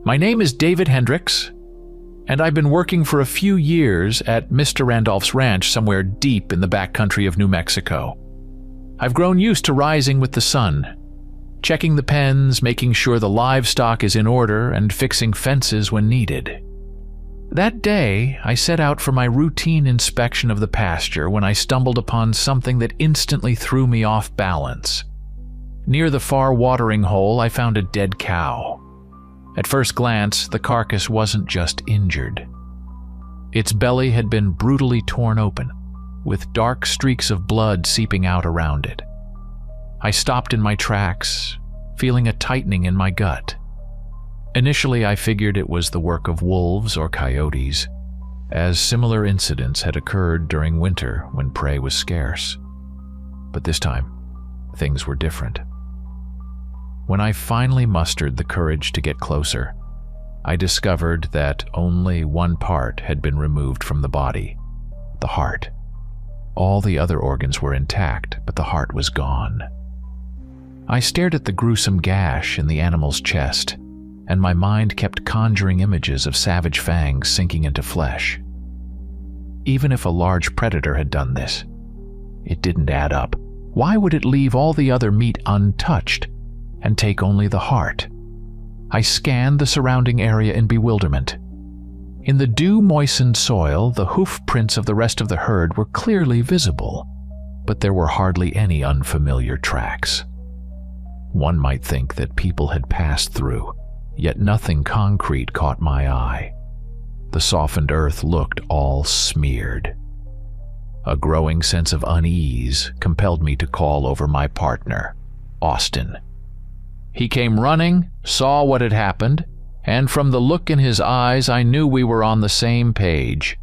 My name is David Hendricks, and I've been working for a few years at Mr. Randolph's ranch somewhere deep in the backcountry of New Mexico. I've grown used to rising with the sun, checking the pens, making sure the livestock is in order, and fixing fences when needed. That day, I set out for my routine inspection of the pasture when I stumbled upon something that instantly threw me off balance. Near the far watering hole, I found a dead cow. At first glance, the carcass wasn't just injured. Its belly had been brutally torn open, with dark streaks of blood seeping out around it. I stopped in my tracks, feeling a tightening in my gut. Initially, I figured it was the work of wolves or coyotes, as similar incidents had occurred during winter when prey was scarce. But this time, things were different. When I finally mustered the courage to get closer, I discovered that only one part had been removed from the body: the heart. All the other organs were intact, but the heart was gone. I stared at the gruesome gash in the animal's chest, and my mind kept conjuring images of savage fangs sinking into flesh. Even if a large predator had done this, it didn't add up. Why would it leave all the other meat untouched and take only the heart? I scanned the surrounding area in bewilderment. In the dew-moistened soil, the hoof prints of the rest of the herd were clearly visible, but there were hardly any unfamiliar tracks. One might think that people had passed through, yet nothing concrete caught my eye. The softened earth looked all smeared. A growing sense of unease compelled me to call over my partner, Austin. He came running, saw what had happened, and from the look in his eyes, I knew we were on the same page.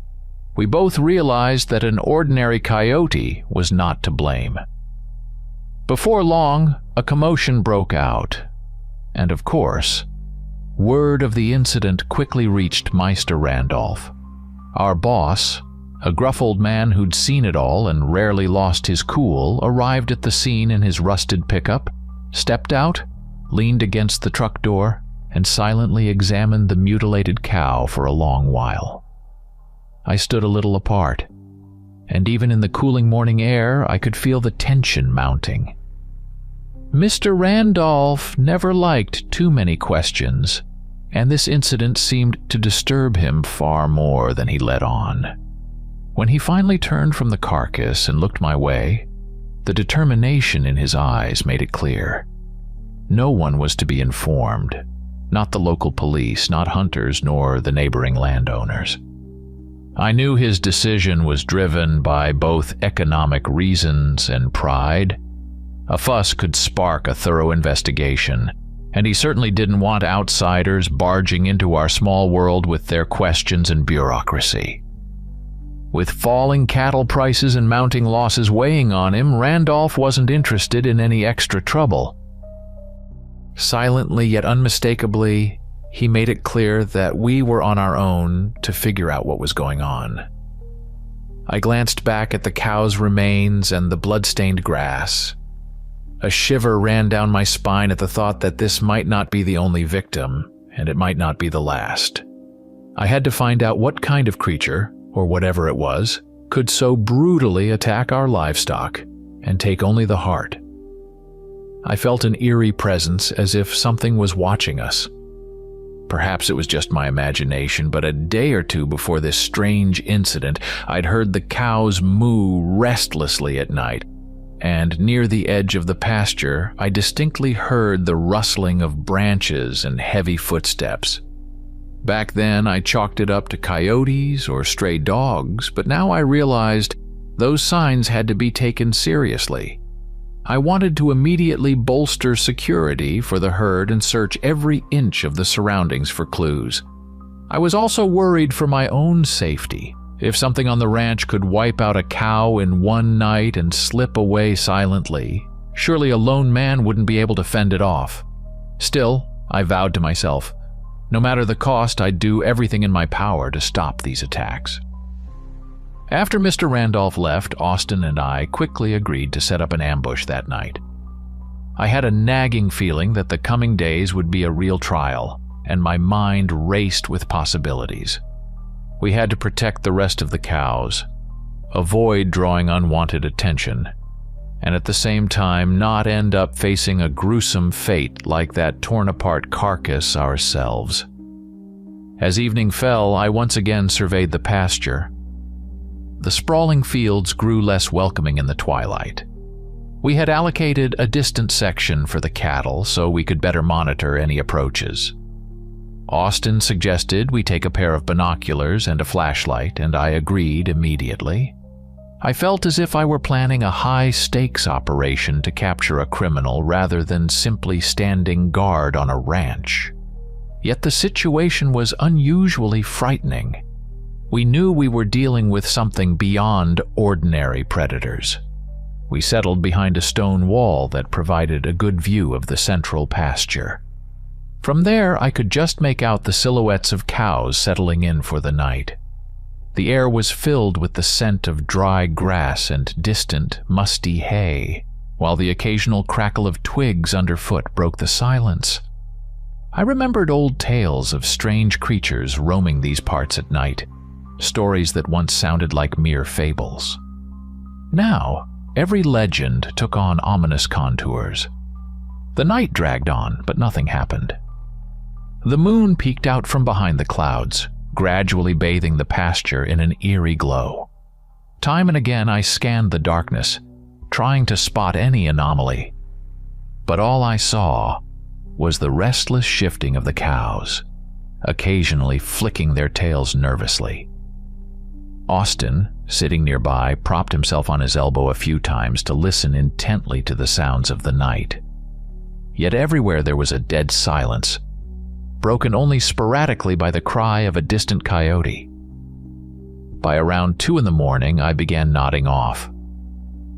We both realized that an ordinary coyote was not to blame. Before long, a commotion broke out, and of course, word of the incident quickly reached Meister Randolph. Our boss, a gruff old man who'd seen it all and rarely lost his cool, arrived at the scene in his rusted pickup, stepped out, leaned against the truck door, and silently examined the mutilated cow for a long while. I stood a little apart, and even in the cooling morning air, I could feel the tension mounting. Mr. Randolph never liked too many questions, and this incident seemed to disturb him far more than he let on. When he finally turned from the carcass and looked my way, the determination in his eyes made it clear. No one was to be informed, not the local police, not hunters, nor the neighboring landowners. I knew his decision was driven by both economic reasons and pride. A fuss could spark a thorough investigation, and he certainly didn't want outsiders barging into our small world with their questions and bureaucracy. With falling cattle prices and mounting losses weighing on him, Randolph wasn't interested in any extra trouble. Silently yet unmistakably, he made it clear that we were on our own to figure out what was going on. I glanced back at the cow's remains and the blood-stained grass. A shiver ran down my spine at the thought that this might not be the only victim, and it might not be the last. I had to find out what kind of creature, or whatever it was, could so brutally attack our livestock and take only the heart. I felt an eerie presence, as if something was watching us. Perhaps it was just my imagination, but a day or two before this strange incident, I'd heard the cows moo restlessly at night, and near the edge of the pasture, I distinctly heard the rustling of branches and heavy footsteps. Back then, I chalked it up to coyotes or stray dogs, but now I realized those signs had to be taken seriously. I wanted to immediately bolster security for the herd and search every inch of the surroundings for clues. I was also worried for my own safety. If something on the ranch could wipe out a cow in one night and slip away silently, surely a lone man wouldn't be able to fend it off. Still, I vowed to myself, no matter the cost, I'd do everything in my power to stop these attacks. After Mr. Randolph left, Austin and I quickly agreed to set up an ambush that night. I had a nagging feeling that the coming days would be a real trial, and my mind raced with possibilities. We had to protect the rest of the cows, avoid drawing unwanted attention, and at the same time not end up facing a gruesome fate like that torn-apart carcass ourselves. As evening fell, I once again surveyed the pasture. The sprawling fields grew less welcoming in the twilight. We had allocated a distant section for the cattle so we could better monitor any approaches. Austin suggested we take a pair of binoculars and a flashlight, and I agreed immediately. I felt as if I were planning a high-stakes operation to capture a criminal rather than simply standing guard on a ranch. Yet the situation was unusually frightening. We knew we were dealing with something beyond ordinary predators. We settled behind a stone wall that provided a good view of the central pasture. From there, I could just make out the silhouettes of cows settling in for the night. The air was filled with the scent of dry grass and distant, musty hay, while the occasional crackle of twigs underfoot broke the silence. I remembered old tales of strange creatures roaming these parts at night, stories that once sounded like mere fables. Now, every legend took on ominous contours. The night dragged on, but nothing happened. The moon peeked out from behind the clouds, gradually bathing the pasture in an eerie glow. Time and again I scanned the darkness, trying to spot any anomaly. But all I saw was the restless shifting of the cows, occasionally flicking their tails nervously. Austin, sitting nearby, propped himself on his elbow a few times to listen intently to the sounds of the night. Yet everywhere there was a dead silence, broken only sporadically by the cry of a distant coyote. By around 2 a.m, I began nodding off.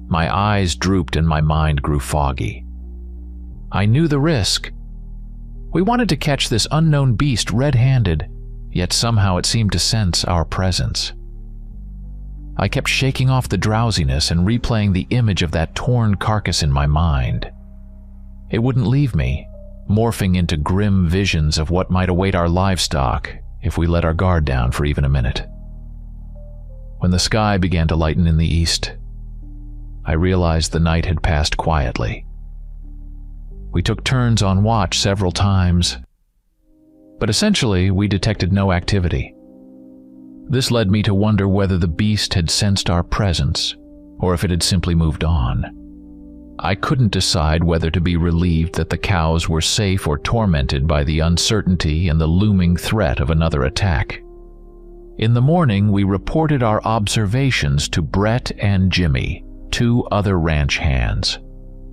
My eyes drooped and my mind grew foggy. I knew the risk. We wanted to catch this unknown beast red-handed, yet somehow it seemed to sense our presence. I kept shaking off the drowsiness and replaying the image of that torn carcass in my mind. It wouldn't leave me, morphing into grim visions of what might await our livestock if we let our guard down for even a minute. When the sky began to lighten in the east, I realized the night had passed quietly. We took turns on watch several times, but essentially we detected no activity. This led me to wonder whether the beast had sensed our presence, or if it had simply moved on. I couldn't decide whether to be relieved that the cows were safe or tormented by the uncertainty and the looming threat of another attack. In the morning, we reported our observations to Brett and Jimmy, 2 other ranch hands.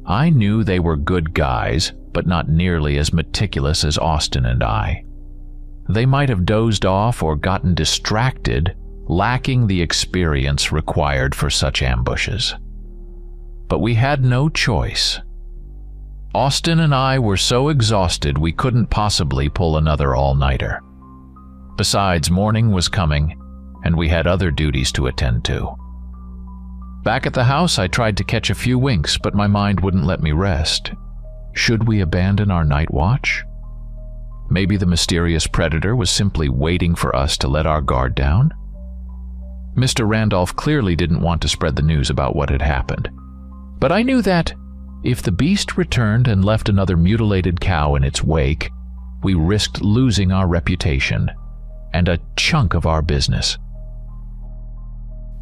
I knew they were good guys, but not nearly as meticulous as Austin and I. They might have dozed off or gotten distracted, lacking the experience required for such ambushes. But we had no choice. Austin and I were so exhausted we couldn't possibly pull another all-nighter. Besides, morning was coming, and we had other duties to attend to. Back at the house, I tried to catch a few winks, but my mind wouldn't let me rest. Should we abandon our night watch? Maybe the mysterious predator was simply waiting for us to let our guard down? Mr. Randolph clearly didn't want to spread the news about what had happened. But I knew that, if the beast returned and left another mutilated cow in its wake, we risked losing our reputation and a chunk of our business.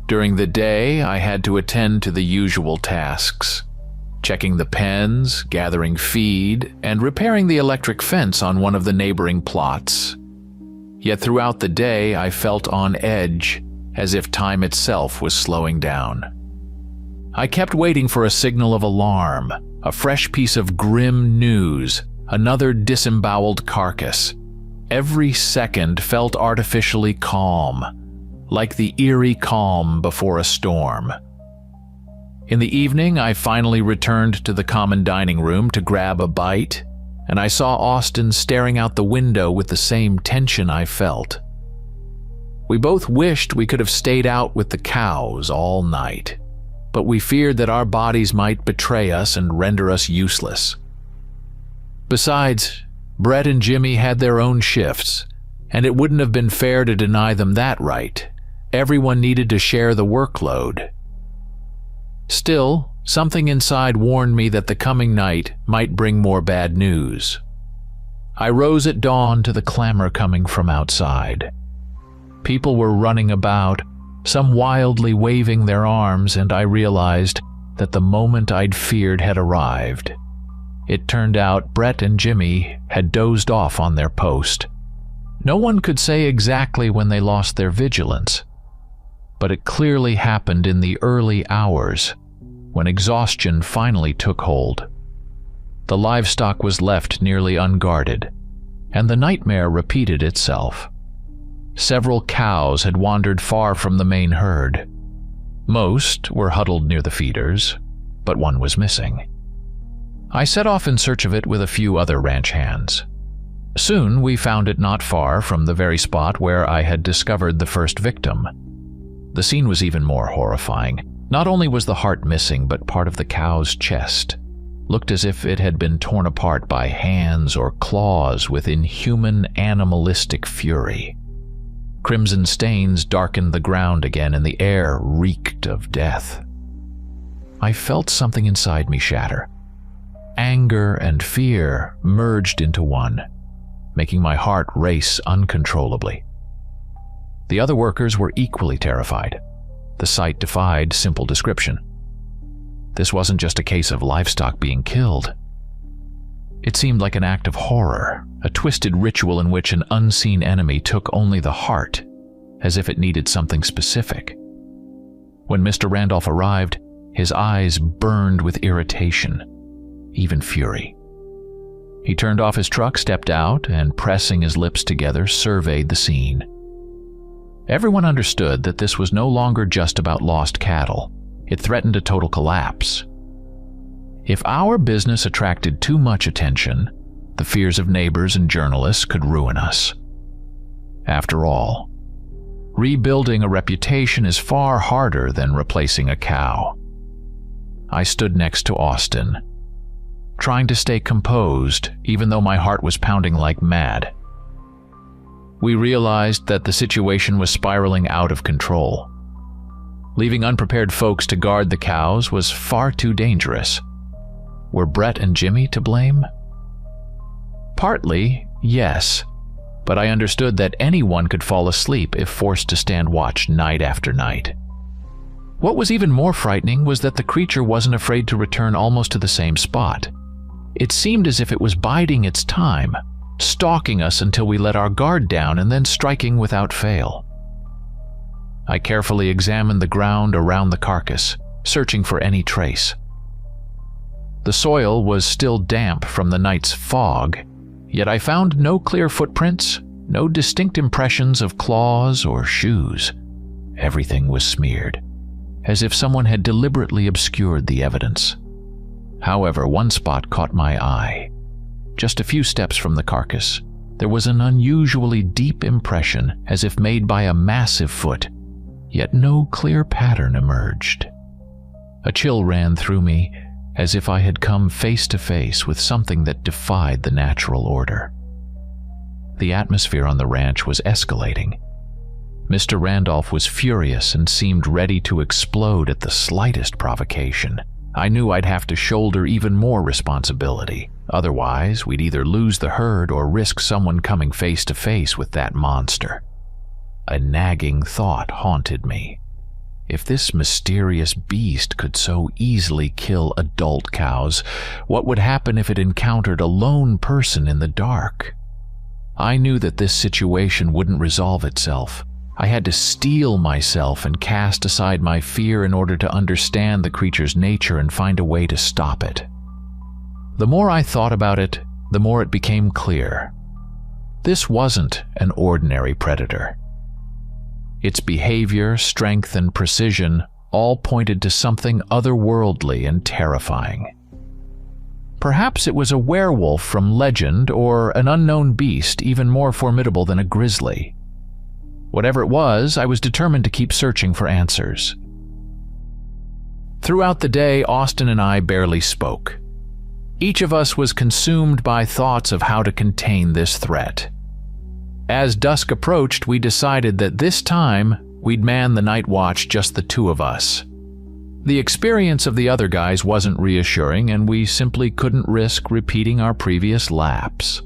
During the day, I had to attend to the usual tasks: checking the pens, gathering feed, and repairing the electric fence on one of the neighboring plots. Yet throughout the day, I felt on edge, as if time itself was slowing down. I kept waiting for a signal of alarm, a fresh piece of grim news, another disemboweled carcass. Every second felt artificially calm, like the eerie calm before a storm. In the evening, I finally returned to the common dining room to grab a bite, and I saw Austin staring out the window with the same tension I felt. We both wished we could have stayed out with the cows all night, but we feared that our bodies might betray us and render us useless. Besides, Brett and Jimmy had their own shifts, and it wouldn't have been fair to deny them that right. Everyone needed to share the workload. Still, something inside warned me that the coming night might bring more bad news. I rose at dawn to the clamor coming from outside. People were running about, some wildly waving their arms, and I realized that the moment I'd feared had arrived. It turned out Brett and Jimmy had dozed off on their post. No one could say exactly when they lost their vigilance, but it clearly happened in the early hours, when exhaustion finally took hold. The livestock was left nearly unguarded, and the nightmare repeated itself. Several cows had wandered far from the main herd. Most were huddled near the feeders, but one was missing. I set off in search of it with a few other ranch hands. Soon we found it not far from the very spot where I had discovered the first victim. The scene was even more horrifying. Not only was the heart missing, but part of the cow's chest looked as if it had been torn apart by hands or claws with inhuman animalistic fury. Crimson stains darkened the ground again, and the air reeked of death. I felt something inside me shatter. Anger and fear merged into one, making my heart race uncontrollably. The other workers were equally terrified. The sight defied simple description. This wasn't just a case of livestock being killed. It seemed like an act of horror, a twisted ritual in which an unseen enemy took only the heart, as if it needed something specific. When Mr. Randolph arrived, his eyes burned with irritation, even fury. He turned off his truck, stepped out, and pressing his lips together, surveyed the scene. Everyone understood that this was no longer just about lost cattle. It threatened a total collapse. If our business attracted too much attention, the fears of neighbors and journalists could ruin us. After all, rebuilding a reputation is far harder than replacing a cow. I stood next to Austin, trying to stay composed even though my heart was pounding like mad. We realized that the situation was spiraling out of control. Leaving unprepared folks to guard the cows was far too dangerous. Were Brett and Jimmy to blame? Partly, yes, but I understood that anyone could fall asleep if forced to stand watch night after night. What was even more frightening was that the creature wasn't afraid to return almost to the same spot. It seemed as if it was biding its time, stalking us until we let our guard down and then striking without fail. I carefully examined the ground around the carcass, searching for any trace. The soil was still damp from the night's fog, yet I found no clear footprints, no distinct impressions of claws or shoes. Everything was smeared, as if someone had deliberately obscured the evidence. However, one spot caught my eye. Just a few steps from the carcass, there was an unusually deep impression, as if made by a massive foot, yet no clear pattern emerged. A chill ran through me, as if I had come face to face with something that defied the natural order. The atmosphere on the ranch was escalating. Mr. Randolph was furious and seemed ready to explode at the slightest provocation. I knew I'd have to shoulder even more responsibility. Otherwise, we'd either lose the herd or risk someone coming face to face with that monster. A nagging thought haunted me. If this mysterious beast could so easily kill adult cows, what would happen if it encountered a lone person in the dark? I knew that this situation wouldn't resolve itself. I had to steel myself and cast aside my fear in order to understand the creature's nature and find a way to stop it. The more I thought about it, the more it became clear. This wasn't an ordinary predator. Its behavior, strength, and precision all pointed to something otherworldly and terrifying. Perhaps it was a werewolf from legend or an unknown beast even more formidable than a grizzly. Whatever it was, I was determined to keep searching for answers. Throughout the day, Austin and I barely spoke. Each of us was consumed by thoughts of how to contain this threat. As dusk approached, we decided that this time we'd man the night watch, just the two of us. The experience of the other guys wasn't reassuring, and we simply couldn't risk repeating our previous lapse.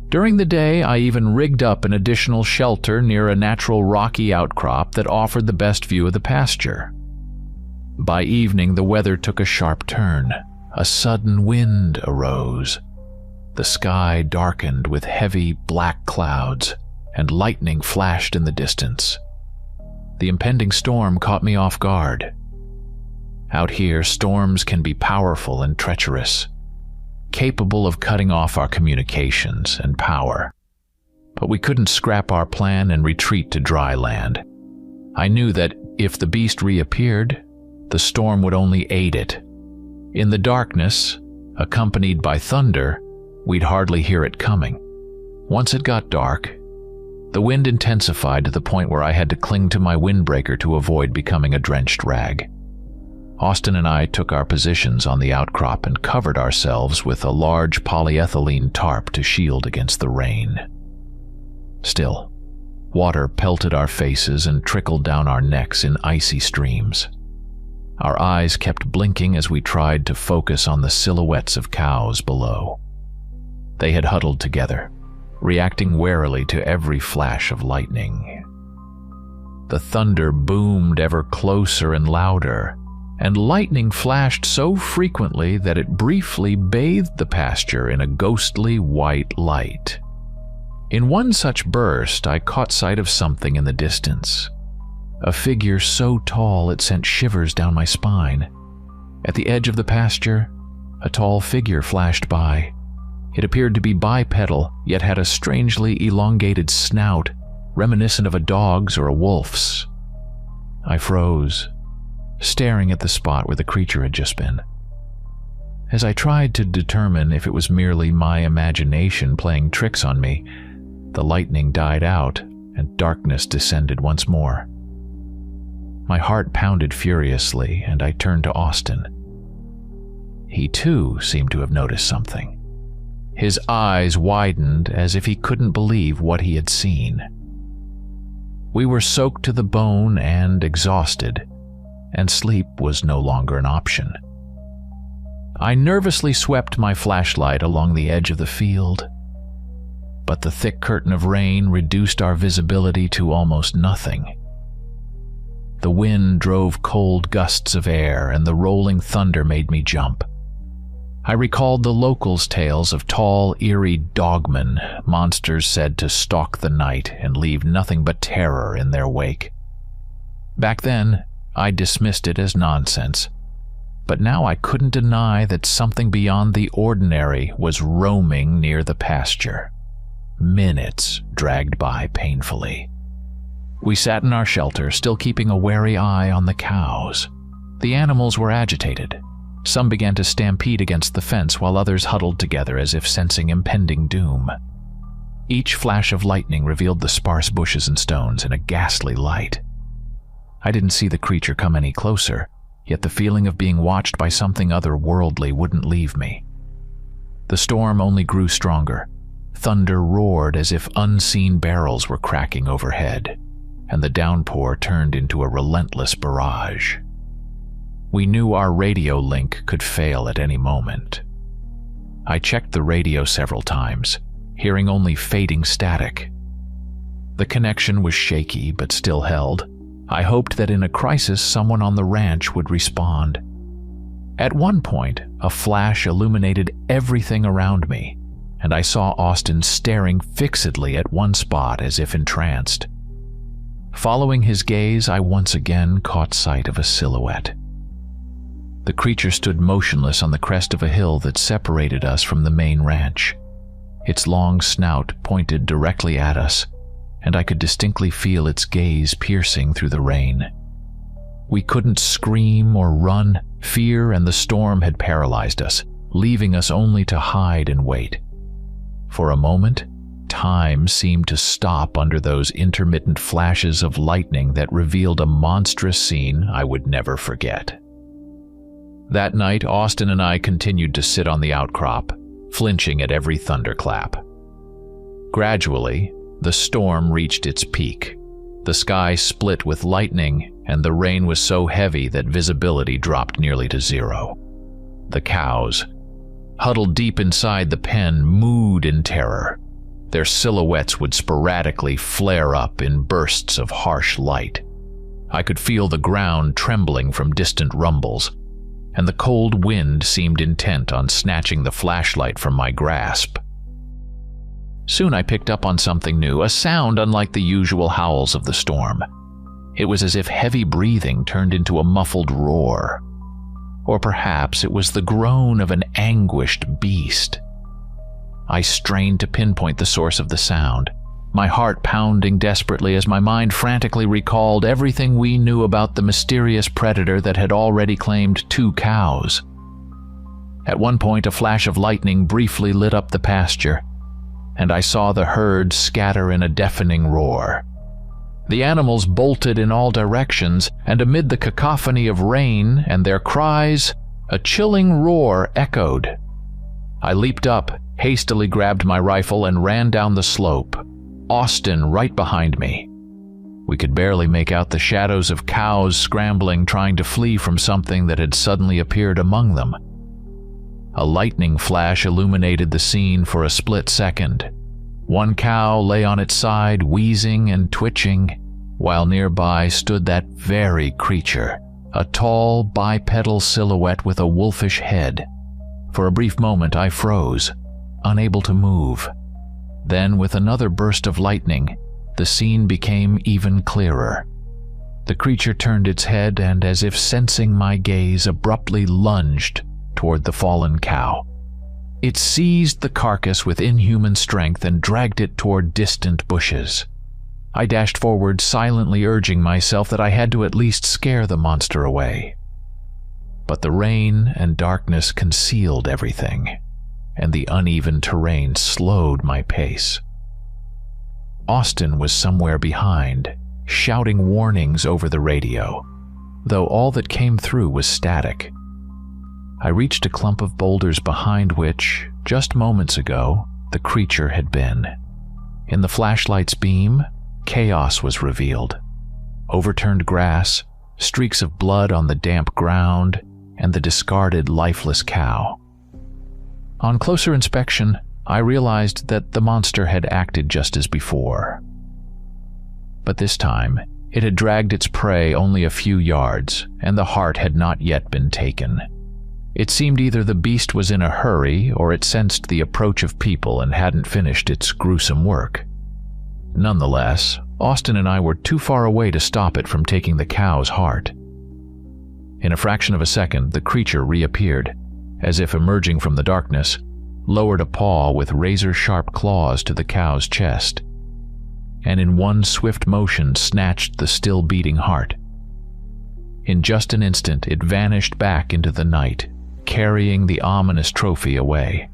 During the day, I even rigged up an additional shelter near a natural rocky outcrop that offered the best view of the pasture. By evening, the weather took a sharp turn. A sudden wind arose. The sky darkened with heavy black clouds, and lightning flashed in the distance. The impending storm caught me off guard. Out here, storms can be powerful and treacherous, capable of cutting off our communications and power. But we couldn't scrap our plan and retreat to dry land. I knew that if the beast reappeared, the storm would only aid it. In the darkness, accompanied by thunder, we'd hardly hear it coming. Once it got dark, the wind intensified to the point where I had to cling to my windbreaker to avoid becoming a drenched rag. Austin and I took our positions on the outcrop and covered ourselves with a large polyethylene tarp to shield against the rain. Still, water pelted our faces and trickled down our necks in icy streams. Our eyes kept blinking as we tried to focus on the silhouettes of cows below. They had huddled together, reacting warily to every flash of lightning. The thunder boomed ever closer and louder, and lightning flashed so frequently that it briefly bathed the pasture in a ghostly white light. In one such burst, I caught sight of something in the distance. A figure so tall it sent shivers down my spine. At the edge of the pasture, a tall figure flashed by. It appeared to be bipedal, yet had a strangely elongated snout, reminiscent of a dog's or a wolf's. I froze, staring at the spot where the creature had just been. As I tried to determine if it was merely my imagination playing tricks on me, the lightning died out and darkness descended once more. My heart pounded furiously, and I turned to Austin. He too seemed to have noticed something. His eyes widened as if he couldn't believe what he had seen. We were soaked to the bone and exhausted, and sleep was no longer an option. I nervously swept my flashlight along the edge of the field, but the thick curtain of rain reduced our visibility to almost nothing. The wind drove cold gusts of air, and the rolling thunder made me jump. I recalled the locals' tales of tall, eerie dogmen, monsters said to stalk the night and leave nothing but terror in their wake. Back then, I dismissed it as nonsense, but now I couldn't deny that something beyond the ordinary was roaming near the pasture. Minutes dragged by painfully. We sat in our shelter, still keeping a wary eye on the cows. The animals were agitated. Some began to stampede against the fence, while others huddled together as if sensing impending doom. Each flash of lightning revealed the sparse bushes and stones in a ghastly light. I didn't see the creature come any closer, yet the feeling of being watched by something otherworldly wouldn't leave me. The storm only grew stronger. Thunder roared as if unseen barrels were cracking overhead, and the downpour turned into a relentless barrage. We knew our radio link could fail at any moment. I checked the radio several times, hearing only fading static. The connection was shaky but still held. I hoped that in a crisis someone on the ranch would respond. At one point, a flash illuminated everything around me, and I saw Austin staring fixedly at one spot as if entranced. Following his gaze, I once again caught sight of a silhouette. The creature stood motionless on the crest of a hill that separated us from the main ranch. Its long snout pointed directly at us, and I could distinctly feel its gaze piercing through the rain. We couldn't scream or run. Fear and the storm had paralyzed us, leaving us only to hide and wait. For a moment, time seemed to stop under those intermittent flashes of lightning that revealed a monstrous scene I would never forget. That night, Austin and I continued to sit on the outcrop, flinching at every thunderclap. Gradually, the storm reached its peak. The sky split with lightning, and the rain was so heavy that visibility dropped nearly to zero. The cows, huddled deep inside the pen, mooed in terror. Their silhouettes would sporadically flare up in bursts of harsh light. I could feel the ground trembling from distant rumbles, and the cold wind seemed intent on snatching the flashlight from my grasp. Soon I picked up on something new, a sound unlike the usual howls of the storm. It was as if heavy breathing turned into a muffled roar. Or perhaps it was the groan of an anguished beast. I strained to pinpoint the source of the sound, my heart pounding desperately as my mind frantically recalled everything we knew about the mysterious predator that had already claimed 2 cows. At one point, a flash of lightning briefly lit up the pasture, and I saw the herd scatter in a deafening roar. The animals bolted in all directions, and amid the cacophony of rain and their cries, a chilling roar echoed. I leaped up, hastily grabbed my rifle, and ran down the slope, Austin right behind me. We could barely make out the shadows of cows scrambling, trying to flee from something that had suddenly appeared among them. A lightning flash illuminated the scene for a split second. One cow lay on its side, wheezing and twitching, while nearby stood that very creature, a tall, bipedal silhouette with a wolfish head. For a brief moment I froze, unable to move. Then, with another burst of lightning, the scene became even clearer. The creature turned its head and, as if sensing my gaze, abruptly lunged toward the fallen cow. It seized the carcass with inhuman strength and dragged it toward distant bushes. I dashed forward, silently urging myself that I had to at least scare the monster away. But the rain and darkness concealed everything, and the uneven terrain slowed my pace. Austin was somewhere behind, shouting warnings over the radio, though all that came through was static. I reached a clump of boulders behind which, just moments ago, the creature had been. In the flashlight's beam, chaos was revealed. Overturned grass, streaks of blood on the damp ground, and the discarded lifeless cow. On closer inspection, I realized that the monster had acted just as before. But this time, it had dragged its prey only a few yards, and the heart had not yet been taken. It seemed either the beast was in a hurry or it sensed the approach of people and hadn't finished its gruesome work. Nonetheless, Austin and I were too far away to stop it from taking the cow's heart. In a fraction of a second, the creature reappeared, as if emerging from the darkness, lowered a paw with razor-sharp claws to the cow's chest, and in one swift motion snatched the still-beating heart. In just an instant, it vanished back into the night, carrying the ominous trophy away.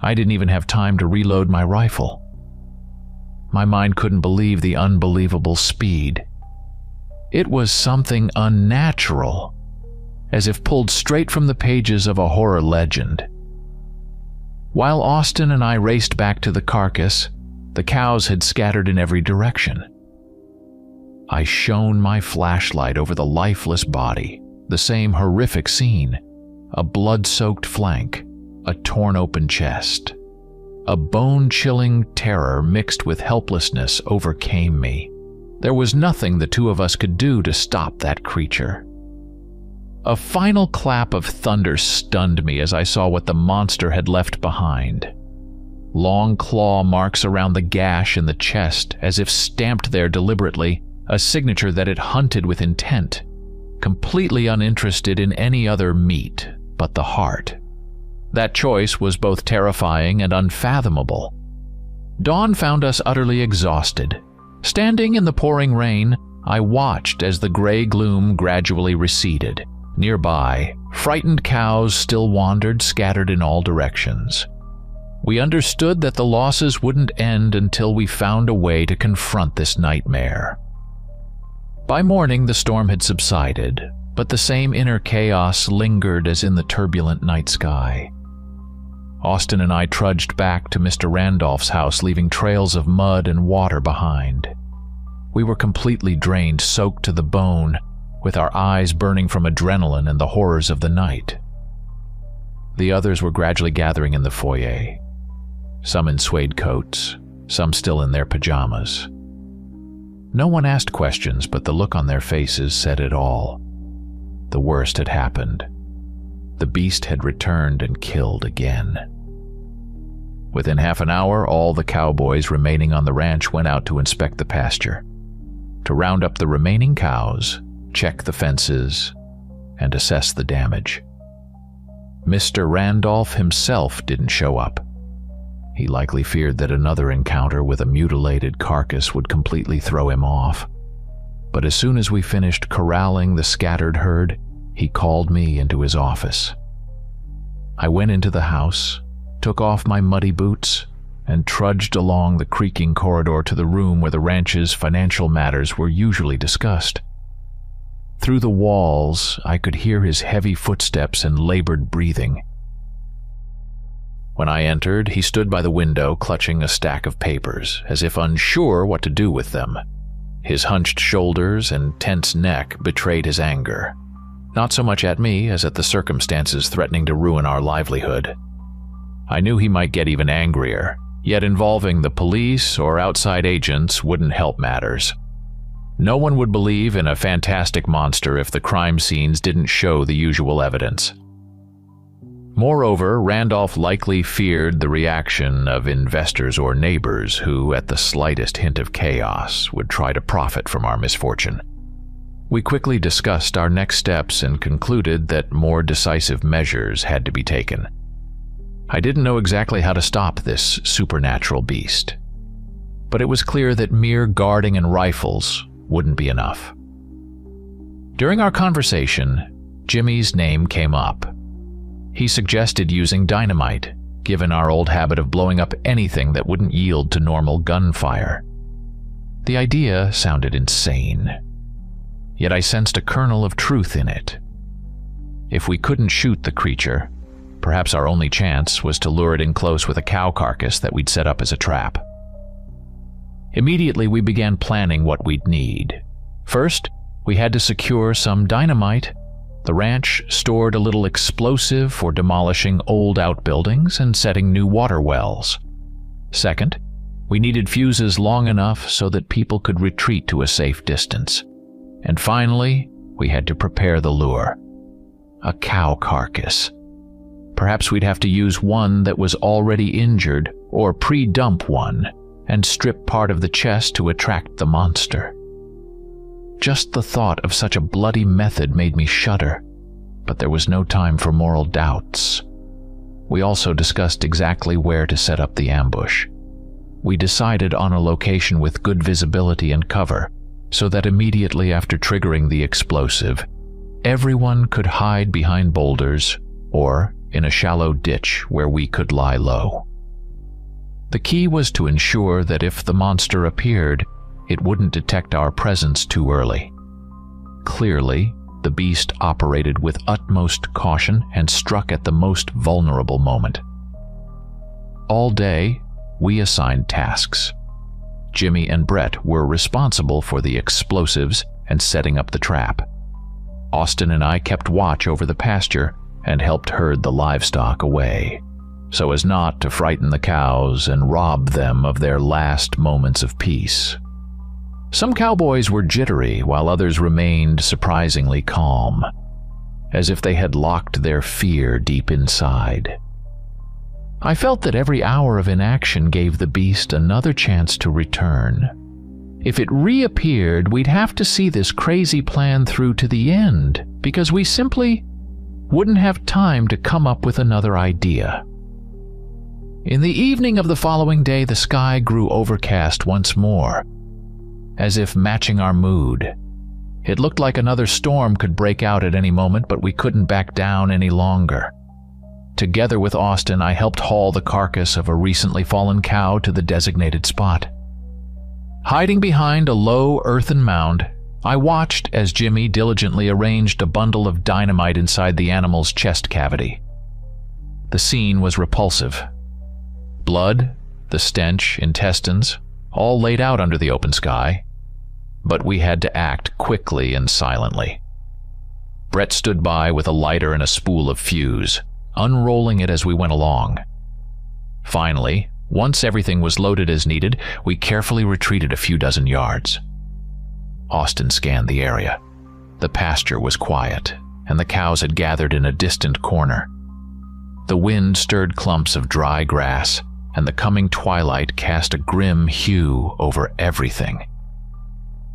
I didn't even have time to reload my rifle. My mind couldn't believe the unbelievable speed. It was something unnatural, as if pulled straight from the pages of a horror legend. While Austin and I raced back to the carcass, the cows had scattered in every direction. I shone my flashlight over the lifeless body, the same horrific scene, a blood-soaked flank, a torn-open chest. A bone-chilling terror mixed with helplessness overcame me. There was nothing the two of us could do to stop that creature. A final clap of thunder stunned me as I saw what the monster had left behind. Long claw marks around the gash in the chest, as if stamped there deliberately, a signature that it hunted with intent, completely uninterested in any other meat but the heart. That choice was both terrifying and unfathomable. Dawn found us utterly exhausted. Standing in the pouring rain, I watched as the gray gloom gradually receded. Nearby, frightened cows still wandered, scattered in all directions. We understood that the losses wouldn't end until we found a way to confront this nightmare. By morning, the storm had subsided, but the same inner chaos lingered as in the turbulent night sky. Austin and I trudged back to Mr. Randolph's house, leaving trails of mud and water behind. We were completely drained, soaked to the bone, with our eyes burning from adrenaline and the horrors of the night. The others were gradually gathering in the foyer, some in suede coats, some still in their pajamas. No one asked questions, but the look on their faces said it all. The worst had happened. The beast had returned and killed again. Within half an hour, all the cowboys remaining on the ranch went out to inspect the pasture, to round up the remaining cows, check the fences, and assess the damage. Mr. Randolph himself didn't show up. He likely feared that another encounter with a mutilated carcass would completely throw him off. But as soon as we finished corralling the scattered herd, he called me into his office. I went into the house, took off my muddy boots, and trudged along the creaking corridor to the room where the ranch's financial matters were usually discussed. Through the walls, I could hear his heavy footsteps and labored breathing. When I entered, he stood by the window clutching a stack of papers, as if unsure what to do with them. His hunched shoulders and tense neck betrayed his anger, not so much at me as at the circumstances threatening to ruin our livelihood. I knew he might get even angrier, yet involving the police or outside agents wouldn't help matters. No one would believe in a fantastic monster if the crime scenes didn't show the usual evidence. Moreover, Randolph likely feared the reaction of investors or neighbors who, at the slightest hint of chaos, would try to profit from our misfortune. We quickly discussed our next steps and concluded that more decisive measures had to be taken. I didn't know exactly how to stop this supernatural beast, but it was clear that mere guarding and rifles wouldn't be enough. During our conversation, Jimmy's name came up. He suggested using dynamite, given our old habit of blowing up anything that wouldn't yield to normal gunfire. The idea sounded insane, yet I sensed a kernel of truth in it. If we couldn't shoot the creature, perhaps our only chance was to lure it in close with a cow carcass that we'd set up as a trap. Immediately, we began planning what we'd need. First, we had to secure some dynamite. The ranch stored a little explosive for demolishing old outbuildings and setting new water wells. Second, we needed fuses long enough so that people could retreat to a safe distance. And finally, we had to prepare the lure. A cow carcass. Perhaps we'd have to use one that was already injured, or pre-dump one, and strip part of the chest to attract the monster. Just the thought of such a bloody method made me shudder, but there was no time for moral doubts. We also discussed exactly where to set up the ambush. We decided on a location with good visibility and cover, so that immediately after triggering the explosive, everyone could hide behind boulders or in a shallow ditch where we could lie low. The key was to ensure that if the monster appeared, it wouldn't detect our presence too early. Clearly, the beast operated with utmost caution and struck at the most vulnerable moment. All day, we assigned tasks. Jimmy and Brett were responsible for the explosives and setting up the trap. Austin and I kept watch over the pasture and helped herd the livestock away, so as not to frighten the cows and rob them of their last moments of peace. Some cowboys were jittery, while others remained surprisingly calm, as if they had locked their fear deep inside. I felt that every hour of inaction gave the beast another chance to return. If it reappeared, we'd have to see this crazy plan through to the end, because we simply wouldn't have time to come up with another idea. In the evening of the following day, the sky grew overcast once more, as if matching our mood. It looked like another storm could break out at any moment, but we couldn't back down any longer. Together with Austin, I helped haul the carcass of a recently fallen cow to the designated spot. Hiding behind a low earthen mound, I watched as Jimmy diligently arranged a bundle of dynamite inside the animal's chest cavity. The scene was repulsive. Blood, the stench, intestines, all laid out under the open sky, but we had to act quickly and silently. Brett stood by with a lighter and a spool of fuse, unrolling it as we went along. Finally, once everything was loaded as needed, we carefully retreated a few dozen yards. Austin scanned the area. The pasture was quiet, and the cows had gathered in a distant corner. The wind stirred clumps of dry grass, and the coming twilight cast a grim hue over everything.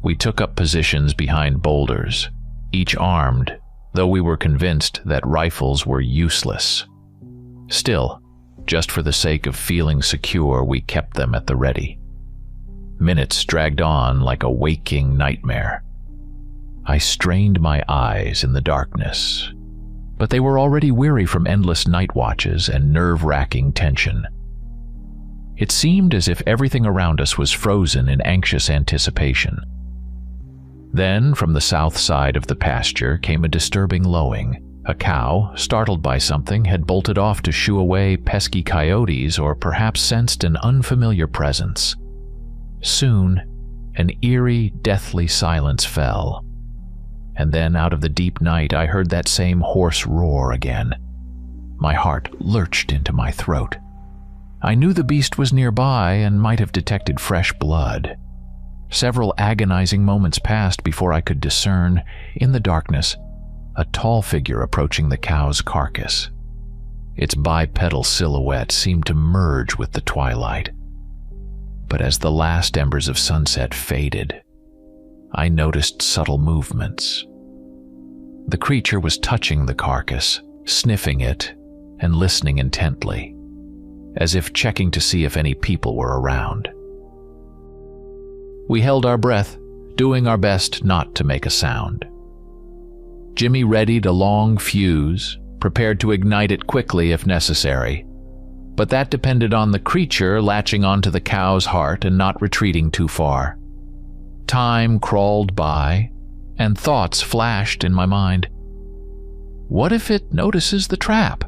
We took up positions behind boulders, each armed, though we were convinced that rifles were useless. Still, just for the sake of feeling secure, we kept them at the ready. Minutes dragged on like a waking nightmare. I strained my eyes in the darkness, but they were already weary from endless night watches and nerve-wracking tension. It seemed as if everything around us was frozen in anxious anticipation. Then, from the south side of the pasture came a disturbing lowing. A cow, startled by something, had bolted off to shoo away pesky coyotes or perhaps sensed an unfamiliar presence. Soon, an eerie, deathly silence fell. And then, out of the deep night, I heard that same hoarse roar again. My heart lurched into my throat. I knew the beast was nearby and might have detected fresh blood. Several agonizing moments passed before I could discern, in the darkness, a tall figure approaching the cow's carcass. Its bipedal silhouette seemed to merge with the twilight. But as the last embers of sunset faded, I noticed subtle movements. The creature was touching the carcass, sniffing it, and listening intently, as if checking to see if any people were around. We held our breath, doing our best not to make a sound. Jimmy readied a long fuse, prepared to ignite it quickly if necessary, but that depended on the creature latching onto the cow's heart and not retreating too far. Time crawled by, and thoughts flashed in my mind. What if it notices the trap?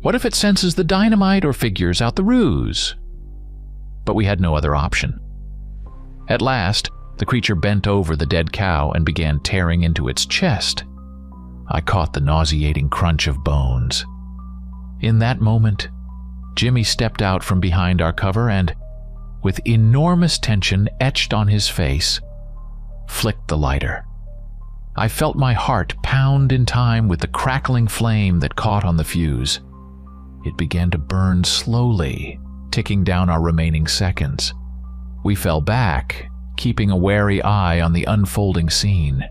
What if it senses the dynamite or figures out the ruse? But we had no other option. At last, the creature bent over the dead cow and began tearing into its chest. I caught the nauseating crunch of bones. In that moment, Jimmy stepped out from behind our cover and, with enormous tension etched on his face, flicked the lighter. I felt my heart pound in time with the crackling flame that caught on the fuse. It began to burn slowly, ticking down our remaining seconds. We fell back, keeping a wary eye on the unfolding scene.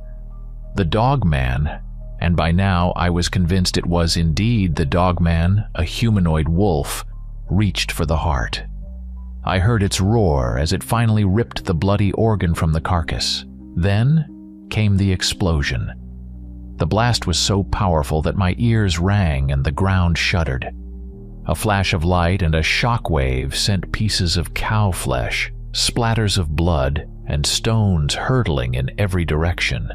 The dogman, and by now I was convinced it was indeed the dogman, a humanoid wolf, reached for the heart. I heard its roar as it finally ripped the bloody organ from the carcass. Then came the explosion. The blast was so powerful that my ears rang and the ground shuddered. A flash of light and a shock wave sent pieces of cow flesh, splatters of blood, and stones hurtling in every direction.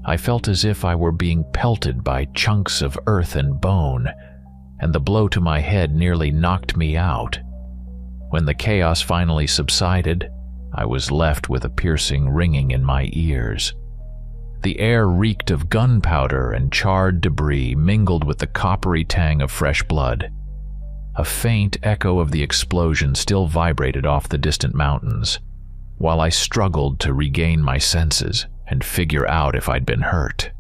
I felt as if I were being pelted by chunks of earth and bone, and the blow to my head nearly knocked me out. When the chaos finally subsided, I was left with a piercing ringing in my ears. The air reeked of gunpowder and charred debris mingled with the coppery tang of fresh blood. A faint echo of the explosion still vibrated off the distant mountains, while I struggled to regain my senses and figure out if I'd been hurt.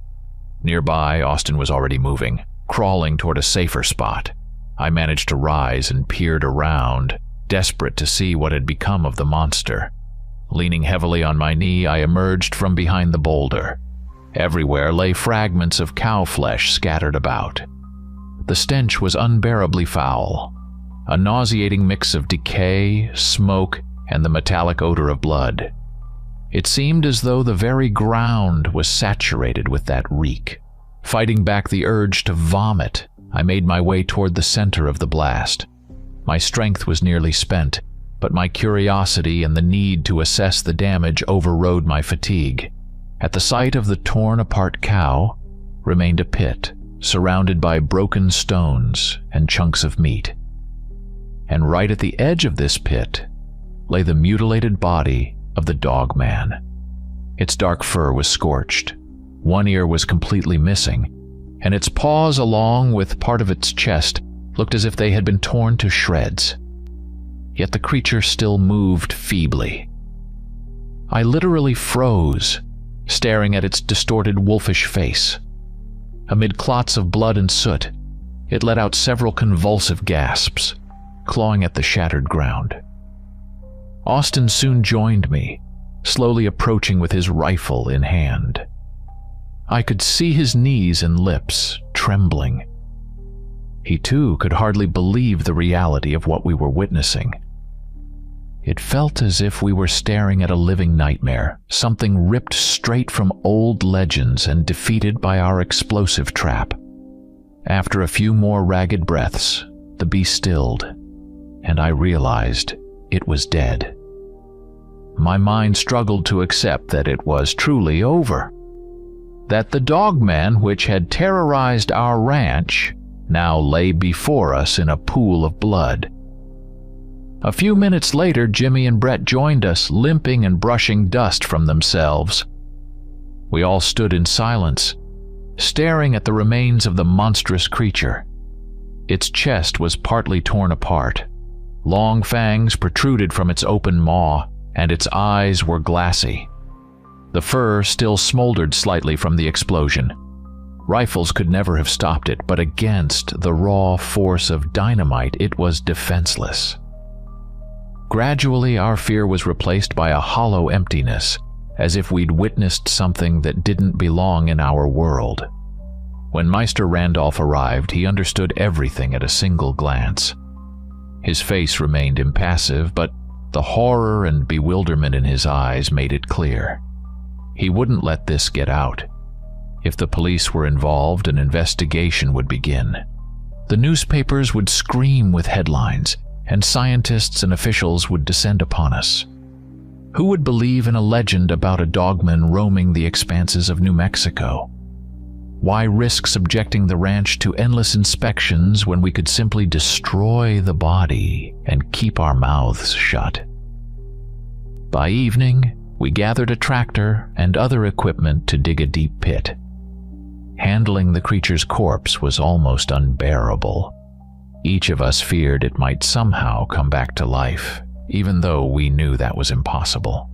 Nearby, Austin was already moving, crawling toward a safer spot. I managed to rise and peered around, desperate to see what had become of the monster. Leaning heavily on my knee, I emerged from behind the boulder. Everywhere lay fragments of cow flesh scattered about. The stench was unbearably foul, a nauseating mix of decay, smoke, and the metallic odor of blood. It seemed as though the very ground was saturated with that reek. Fighting back the urge to vomit, I made my way toward the center of the blast. My strength was nearly spent, but my curiosity and the need to assess the damage overrode my fatigue. At the site of the torn-apart cow remained a pit, surrounded by broken stones and chunks of meat. And right at the edge of this pit lay the mutilated body of the dogman. Its dark fur was scorched, one ear was completely missing, and its paws along with part of its chest looked as if they had been torn to shreds. Yet the creature still moved feebly. I literally froze, staring at its distorted wolfish face. Amid clots of blood and soot, it let out several convulsive gasps, clawing at the shattered ground. Austin soon joined me, slowly approaching with his rifle in hand. I could see his knees and lips trembling. He too could hardly believe the reality of what we were witnessing. It felt as if we were staring at a living nightmare, something ripped straight from old legends and defeated by our explosive trap. After a few more ragged breaths, the beast stilled, and I realized it was dead. My mind struggled to accept that it was truly over. That the dogman which had terrorized our ranch now lay before us in a pool of blood. A few minutes later, Jimmy and Brett joined us, limping and brushing dust from themselves. We all stood in silence, staring at the remains of the monstrous creature. Its chest was partly torn apart. Long fangs protruded from its open maw, and its eyes were glassy. The fur still smoldered slightly from the explosion. Rifles could never have stopped it, but against the raw force of dynamite, it was defenseless. Gradually, our fear was replaced by a hollow emptiness, as if we'd witnessed something that didn't belong in our world. When Meister Randolph arrived, he understood everything at a single glance. His face remained impassive, but the horror and bewilderment in his eyes made it clear. He wouldn't let this get out. If the police were involved, an investigation would begin. The newspapers would scream with headlines, and scientists and officials would descend upon us. Who would believe in a legend about a dogman roaming the expanses of New Mexico? Why risk subjecting the ranch to endless inspections when we could simply destroy the body and keep our mouths shut? By evening, we gathered a tractor and other equipment to dig a deep pit. Handling the creature's corpse was almost unbearable. Each of us feared it might somehow come back to life, even though we knew that was impossible.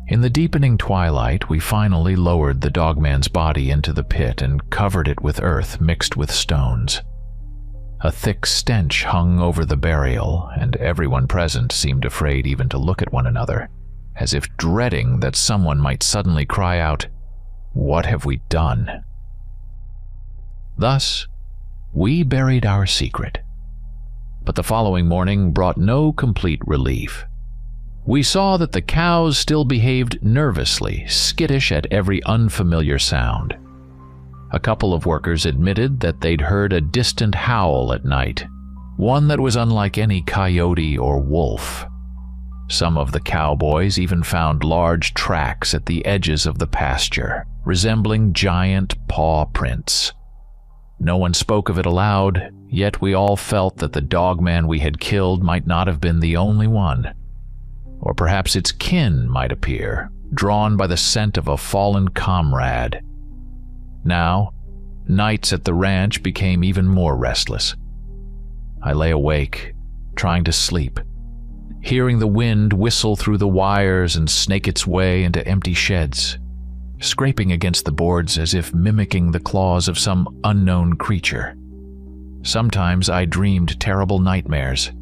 In the deepening twilight, we finally lowered the dogman's body into the pit and covered it with earth mixed with stones. A thick stench hung over the burial, and everyone present seemed afraid even to look at one another, as if dreading that someone might suddenly cry out, "What have we done?" Thus, we buried our secret. But the following morning brought no complete relief. We saw that the cows still behaved nervously, skittish at every unfamiliar sound. A couple of workers admitted that they'd heard a distant howl at night, one that was unlike any coyote or wolf. Some of the cowboys even found large tracks at the edges of the pasture, resembling giant paw prints. No one spoke of it aloud, yet we all felt that the dogman we had killed might not have been the only one. Or perhaps its kin might appear, drawn by the scent of a fallen comrade. Now, nights at the ranch became even more restless. I lay awake, trying to sleep, hearing the wind whistle through the wires and snake its way into empty sheds, scraping against the boards as if mimicking the claws of some unknown creature. Sometimes I dreamed terrible nightmares.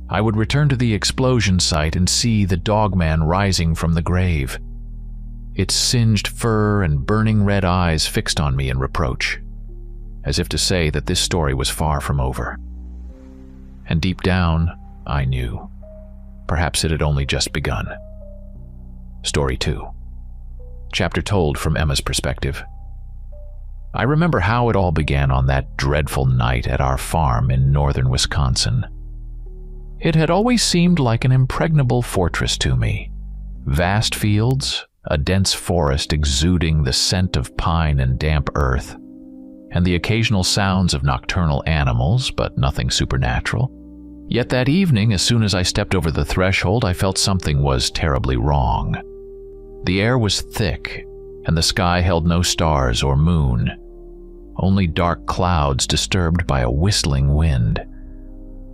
I would return to the explosion site and see the dogman rising from the grave, its singed fur and burning red eyes fixed on me in reproach, as if to say that this story was far from over. And deep down, I knew. Perhaps it had only just begun. Story 2. Chapter told from Emma's perspective. I remember how it all began on that dreadful night at our farm in northern Wisconsin. It had always seemed like an impregnable fortress to me. Vast fields, a dense forest exuding the scent of pine and damp earth, and the occasional sounds of nocturnal animals, but nothing supernatural. Yet that evening, as soon as I stepped over the threshold, I felt something was terribly wrong. The air was thick, and the sky held no stars or moon, only dark clouds disturbed by a whistling wind.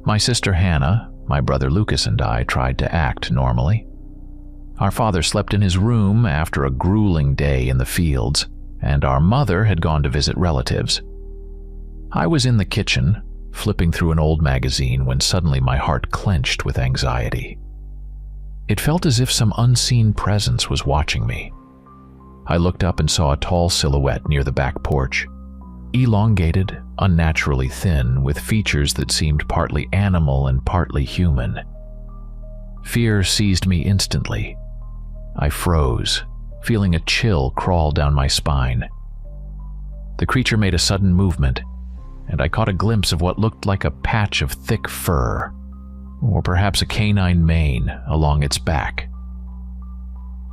My sister Hannah, my brother Lucas, and I tried to act normally. Our father slept in his room after a grueling day in the fields, and our mother had gone to visit relatives. I was in the kitchen, flipping through an old magazine, when suddenly my heart clenched with anxiety. It felt as if some unseen presence was watching me. I looked up and saw a tall silhouette near the back porch, elongated, unnaturally thin, with features that seemed partly animal and partly human. Fear seized me instantly. I froze, feeling a chill crawl down my spine. The creature made a sudden movement, and I caught a glimpse of what looked like a patch of thick fur, or perhaps a canine mane, along its back.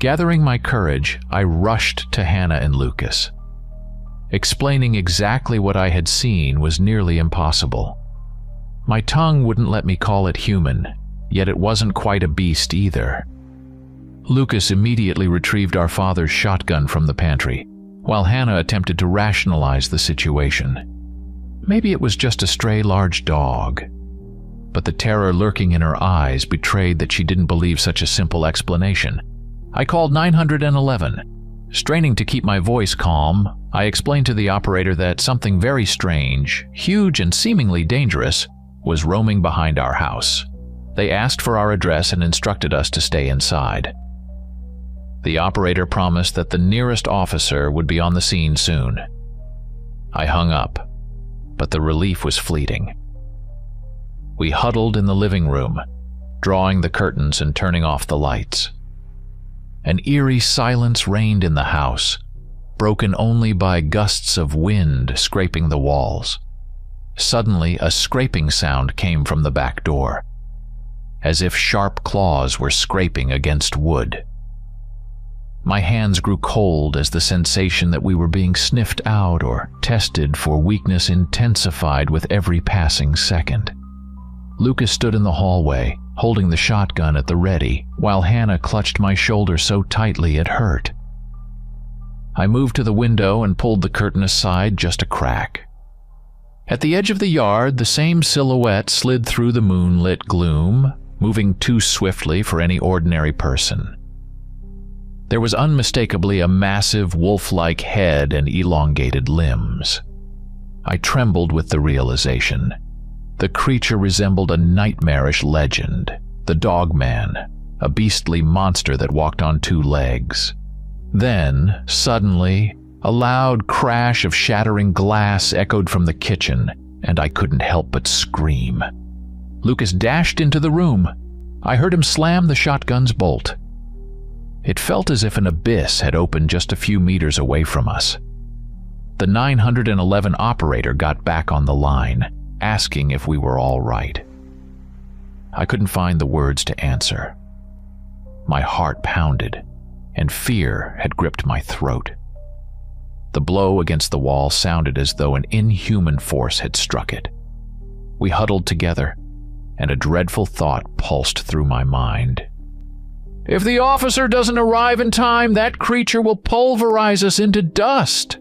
Gathering my courage, I rushed to Hannah and Lucas. Explaining exactly what I had seen was nearly impossible. My tongue wouldn't let me call it human, yet it wasn't quite a beast either. Lucas immediately retrieved our father's shotgun from the pantry, while Hannah attempted to rationalize the situation. Maybe it was just a stray large dog, but the terror lurking in her eyes betrayed that she didn't believe such a simple explanation. I called 911. Straining to keep my voice calm, I explained to the operator that something very strange, huge and seemingly dangerous, was roaming behind our house. They asked for our address and instructed us to stay inside. The operator promised that the nearest officer would be on the scene soon. I hung up, but the relief was fleeting. We huddled in the living room, drawing the curtains and turning off the lights. An eerie silence reigned in the house, broken only by gusts of wind scraping the walls. Suddenly, a scraping sound came from the back door, as if sharp claws were scraping against wood. My hands grew cold as the sensation that we were being sniffed out or tested for weakness intensified with every passing second. Lucas stood in the hallway, holding the shotgun at the ready, while Hannah clutched my shoulder so tightly it hurt. I moved to the window and pulled the curtain aside just a crack. At the edge of the yard, the same silhouette slid through the moonlit gloom, moving too swiftly for any ordinary person. There was unmistakably a massive wolf-like head and elongated limbs. I trembled with the realization. The creature resembled a nightmarish legend, the dogman, a beastly monster that walked on two legs. Then, suddenly, a loud crash of shattering glass echoed from the kitchen, and I couldn't help but scream. Lucas dashed into the room. I heard him slam the shotgun's bolt. It felt as if an abyss had opened just a few meters away from us. The 911 operator got back on the line, asking if we were all right. I couldn't find the words to answer. My heart pounded, and fear had gripped my throat. The blow against the wall sounded as though an inhuman force had struck it. We huddled together, and a dreadful thought pulsed through my mind. If the officer doesn't arrive in time, that creature will pulverize us into dust.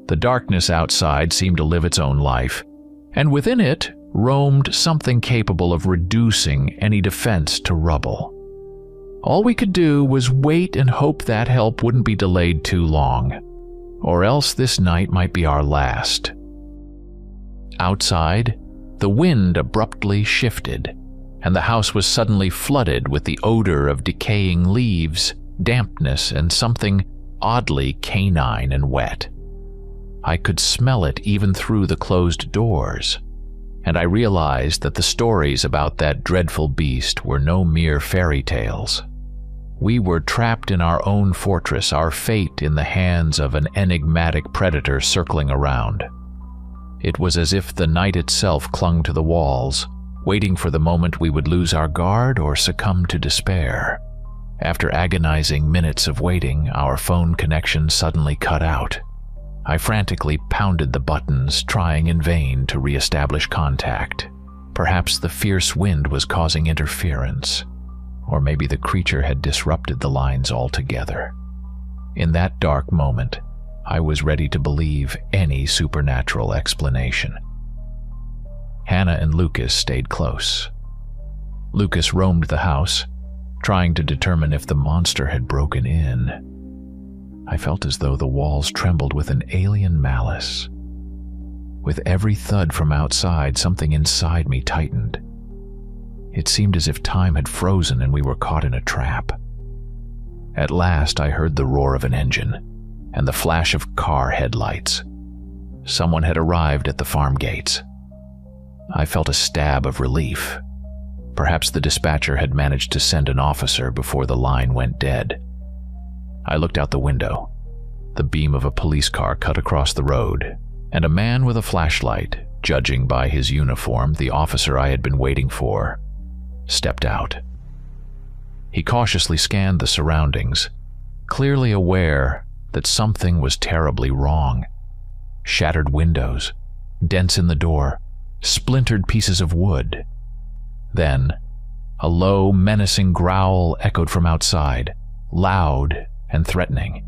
The darkness outside seemed to live its own life, and within it roamed something capable of reducing any defense to rubble. All we could do was wait and hope that help wouldn't be delayed too long, or else this night might be our last. Outside, the wind abruptly shifted, and the house was suddenly flooded with the odor of decaying leaves, dampness, and something oddly canine and wet. I could smell it even through the closed doors, and I realized that the stories about that dreadful beast were no mere fairy tales. We were trapped in our own fortress, our fate in the hands of an enigmatic predator circling around. It was as if the night itself clung to the walls, waiting for the moment we would lose our guard or succumb to despair. After agonizing minutes of waiting, our phone connection suddenly cut out. I frantically pounded the buttons, trying in vain to re-establish contact. Perhaps the fierce wind was causing interference, or maybe the creature had disrupted the lines altogether. In that dark moment, I was ready to believe any supernatural explanation. Hannah and Lucas stayed close. Lucas roamed the house, trying to determine if the monster had broken in. I felt as though the walls trembled with an alien malice. With every thud from outside, something inside me tightened. It seemed as if time had frozen and we were caught in a trap. At last, I heard the roar of an engine and the flash of car headlights. Someone had arrived at the farm gates. I felt a stab of relief. Perhaps the dispatcher had managed to send an officer before the line went dead. I looked out the window. The beam of a police car cut across the road, and a man with a flashlight, judging by his uniform, the officer I had been waiting for, stepped out. He cautiously scanned the surroundings, clearly aware that something was terribly wrong. Shattered windows, dents in the door, splintered pieces of wood. Then, a low, menacing growl echoed from outside, loud and threatening.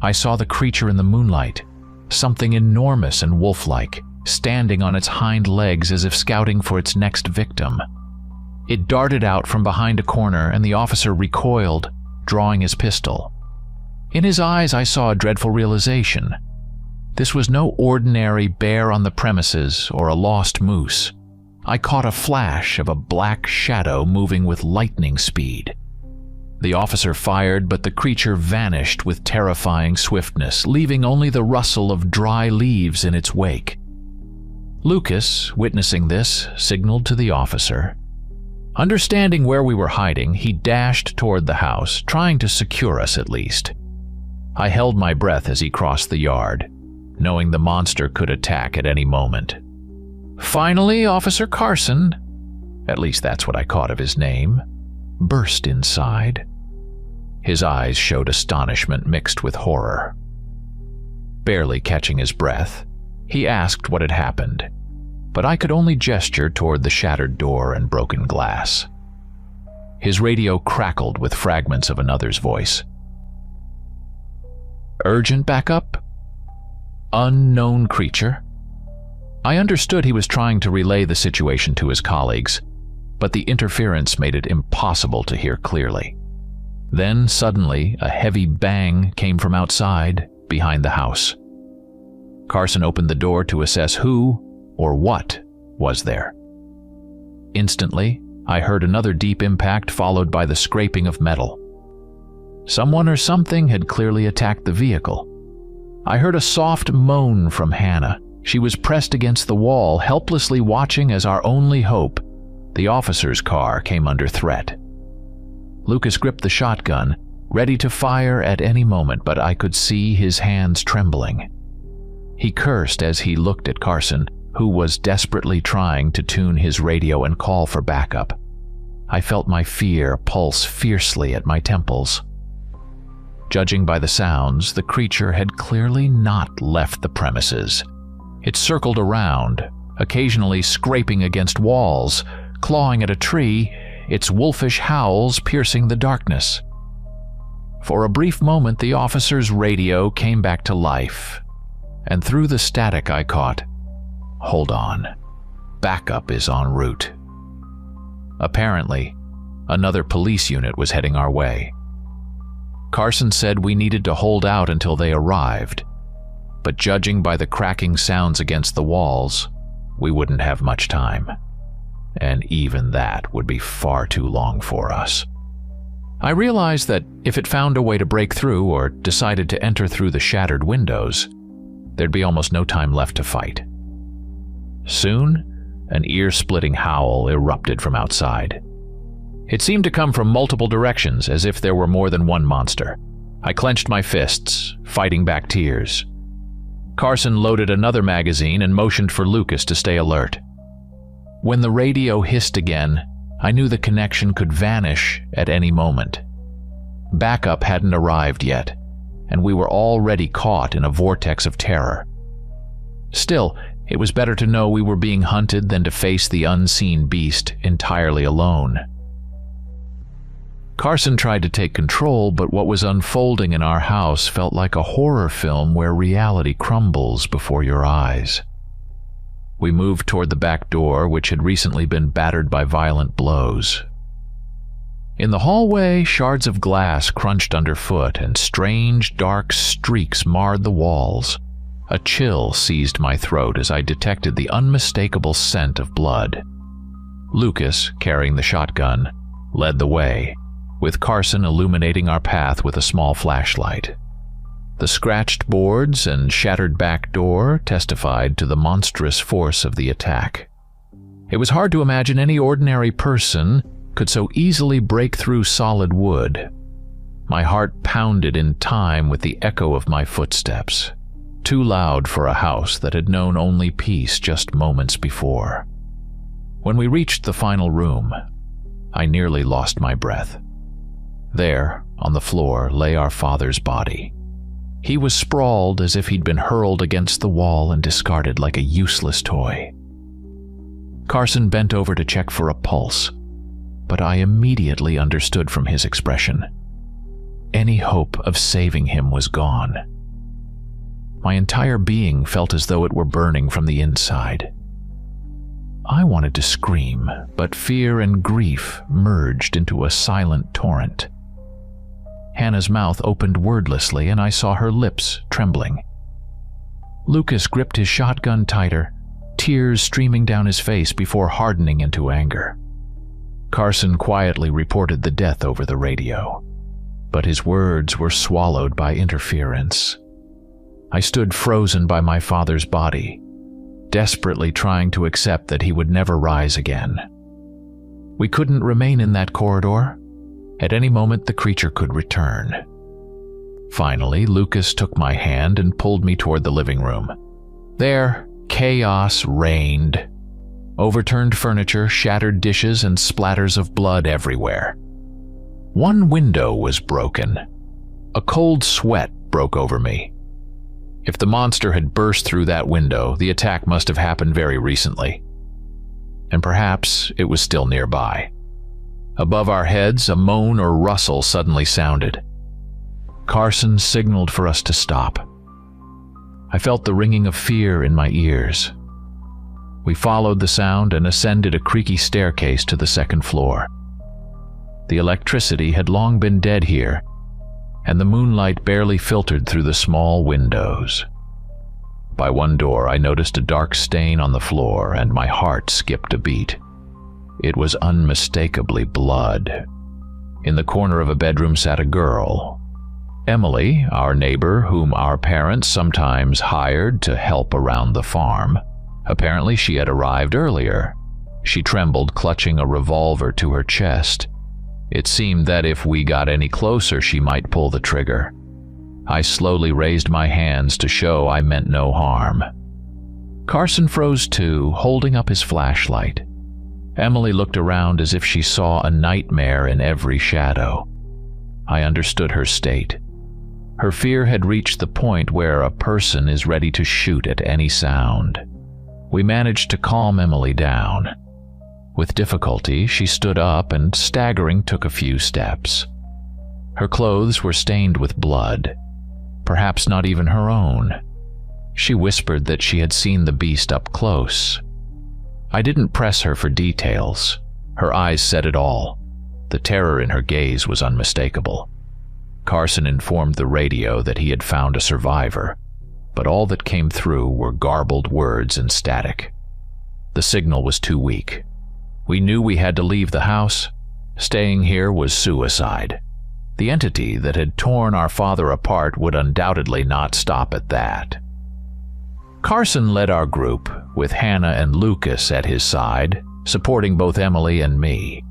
I saw the creature in the moonlight, something enormous and wolf-like, standing on its hind legs as if scouting for its next victim. It darted out from behind a corner, and the officer recoiled, drawing his pistol. In his eyes, I saw a dreadful realization. This was no ordinary bear on the premises or a lost moose. I caught a flash of a black shadow moving with lightning speed. The officer fired, but the creature vanished with terrifying swiftness, leaving only the rustle of dry leaves in its wake. Lucas, witnessing this, signaled to the officer. Understanding where we were hiding, he dashed toward the house, trying to secure us at least. I held my breath as he crossed the yard, knowing the monster could attack at any moment. Finally, Officer Carson, at least that's what I caught of his name, burst inside. His eyes showed astonishment mixed with horror. Barely catching his breath, he asked what had happened, but I could only gesture toward the shattered door and broken glass. His radio crackled with fragments of another's voice. Urgent backup? Unknown creature? I understood he was trying to relay the situation to his colleagues, but the interference made it impossible to hear clearly. Then, suddenly, a heavy bang came from outside, behind the house. Carson opened the door to assess who, or what, was there. Instantly, I heard another deep impact followed by the scraping of metal. Someone or something had clearly attacked the vehicle. I heard a soft moan from Hannah. She was pressed against the wall, helplessly watching as our only hope, the officer's car, came under threat. Lucas gripped the shotgun, ready to fire at any moment, but I could see his hands trembling. He cursed as he looked at Carson, who was desperately trying to tune his radio and call for backup. I felt my fear pulse fiercely at my temples. Judging by the sounds, the creature had clearly not left the premises. It circled around, occasionally scraping against walls, clawing at a tree, its wolfish howls piercing the darkness. For a brief moment, the officer's radio came back to life, and through the static I caught, "Hold on. Backup is en route." Apparently, another police unit was heading our way. Carson said we needed to hold out until they arrived, but judging by the cracking sounds against the walls, we wouldn't have much time. And even that would be far too long for us. I realized that if it found a way to break through or decided to enter through the shattered windows, there'd be almost no time left to fight. Soon, an ear-splitting howl erupted from outside. It seemed to come from multiple directions, as if there were more than one monster. I clenched my fists, fighting back tears. Carson loaded another magazine and motioned for Lucas to stay alert. When the radio hissed again, I knew the connection could vanish at any moment. Backup hadn't arrived yet, and we were already caught in a vortex of terror. Still, it was better to know we were being hunted than to face the unseen beast entirely alone. Carson tried to take control, but what was unfolding in our house felt like a horror film where reality crumbles before your eyes. We moved toward the back door, which had recently been battered by violent blows. In the hallway, shards of glass crunched underfoot, and strange, dark streaks marred the walls. A chill seized my throat as I detected the unmistakable scent of blood. Lucas, carrying the shotgun, led the way, with Carson illuminating our path with a small flashlight. The scratched boards and shattered back door testified to the monstrous force of the attack. It was hard to imagine any ordinary person could so easily break through solid wood. My heart pounded in time with the echo of my footsteps, too loud for a house that had known only peace just moments before. When we reached the final room, I nearly lost my breath. There, on the floor, lay our father's body. He was sprawled as if he'd been hurled against the wall and discarded like a useless toy. Carson bent over to check for a pulse, but I immediately understood from his expression. Any hope of saving him was gone. My entire being felt as though it were burning from the inside. I wanted to scream, but fear and grief merged into a silent torrent. Hannah's mouth opened wordlessly, and I saw her lips trembling. Lucas gripped his shotgun tighter, tears streaming down his face before hardening into anger. Carson quietly reported the death over the radio, but his words were swallowed by interference. I stood frozen by my father's body, desperately trying to accept that he would never rise again. We couldn't remain in that corridor. At any moment, the creature could return. Finally, Lucas took my hand and pulled me toward the living room. There, chaos reigned. Overturned furniture, shattered dishes, and splatters of blood everywhere. One window was broken. A cold sweat broke over me. If the monster had burst through that window, the attack must have happened very recently. And perhaps it was still nearby. Above our heads, a moan or rustle suddenly sounded. Carson signaled for us to stop. I felt the ringing of fear in my ears. We followed the sound and ascended a creaky staircase to the second floor. The electricity had long been dead here, and the moonlight barely filtered through the small windows. By one door, I noticed a dark stain on the floor, and my heart skipped a beat. It was unmistakably blood. In the corner of a bedroom sat a girl. Emily, our neighbor, whom our parents sometimes hired to help around the farm. Apparently she had arrived earlier. She trembled, clutching a revolver to her chest. It seemed that if we got any closer, she might pull the trigger. I slowly raised my hands to show I meant no harm. Carson froze too, holding up his flashlight. Emily looked around as if she saw a nightmare in every shadow. I understood her state. Her fear had reached the point where a person is ready to shoot at any sound. We managed to calm Emily down. With difficulty, she stood up and, staggering, took a few steps. Her clothes were stained with blood, perhaps not even her own. She whispered that she had seen the beast up close. I didn't press her for details. Her eyes said it all. The terror in her gaze was unmistakable. Carson informed the radio that he had found a survivor, but all that came through were garbled words and static. The signal was too weak. We knew we had to leave the house. Staying here was suicide. The entity that had torn our father apart would undoubtedly not stop at that. Carson led our group, with Hannah and Lucas at his side, supporting both Emily and me.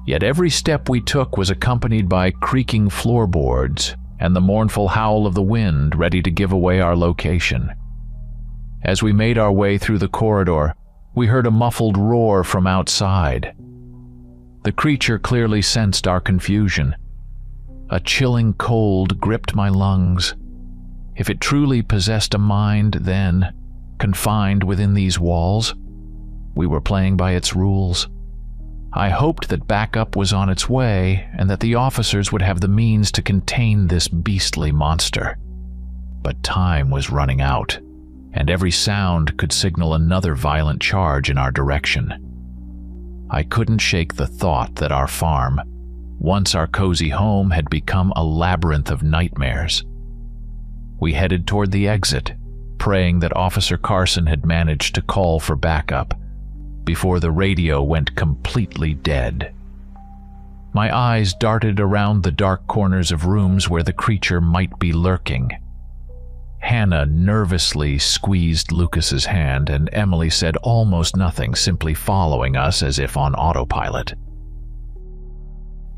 Yet every step we took was accompanied by creaking floorboards and the mournful howl of the wind ready to give away our location. As we made our way through the corridor, we heard a muffled roar from outside. The creature clearly sensed our confusion. A chilling cold gripped my lungs. If it truly possessed a mind, then, confined within these walls, we were playing by its rules. I hoped that backup was on its way and that the officers would have the means to contain this beastly monster. But time was running out, and every sound could signal another violent charge in our direction. I couldn't shake the thought that our farm, once our cozy home, had become a labyrinth of nightmares. We headed toward the exit, praying that Officer Carson had managed to call for backup before the radio went completely dead. My eyes darted around the dark corners of rooms where the creature might be lurking. Hannah nervously squeezed Lucas's hand, and Emily said almost nothing, simply following us as if on autopilot.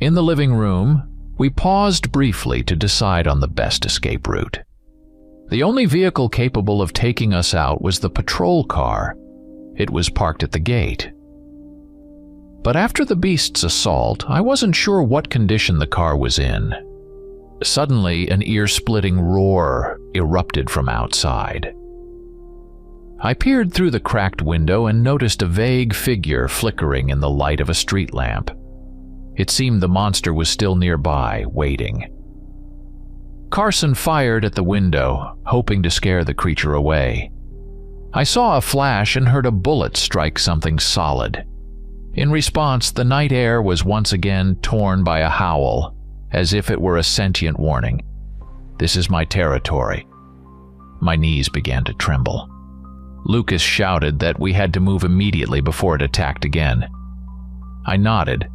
In the living room, we paused briefly to decide on the best escape route. The only vehicle capable of taking us out was the patrol car. It was parked at the gate. But after the beast's assault, I wasn't sure what condition the car was in. Suddenly, an ear-splitting roar erupted from outside. I peered through the cracked window and noticed a vague figure flickering in the light of a street lamp. It seemed the monster was still nearby, waiting. Carson fired at the window, hoping to scare the creature away. I saw a flash and heard a bullet strike something solid. In response, the night air was once again torn by a howl, as if it were a sentient warning. "This is my territory." My knees began to tremble. Lucas shouted that we had to move immediately before it attacked again. I nodded,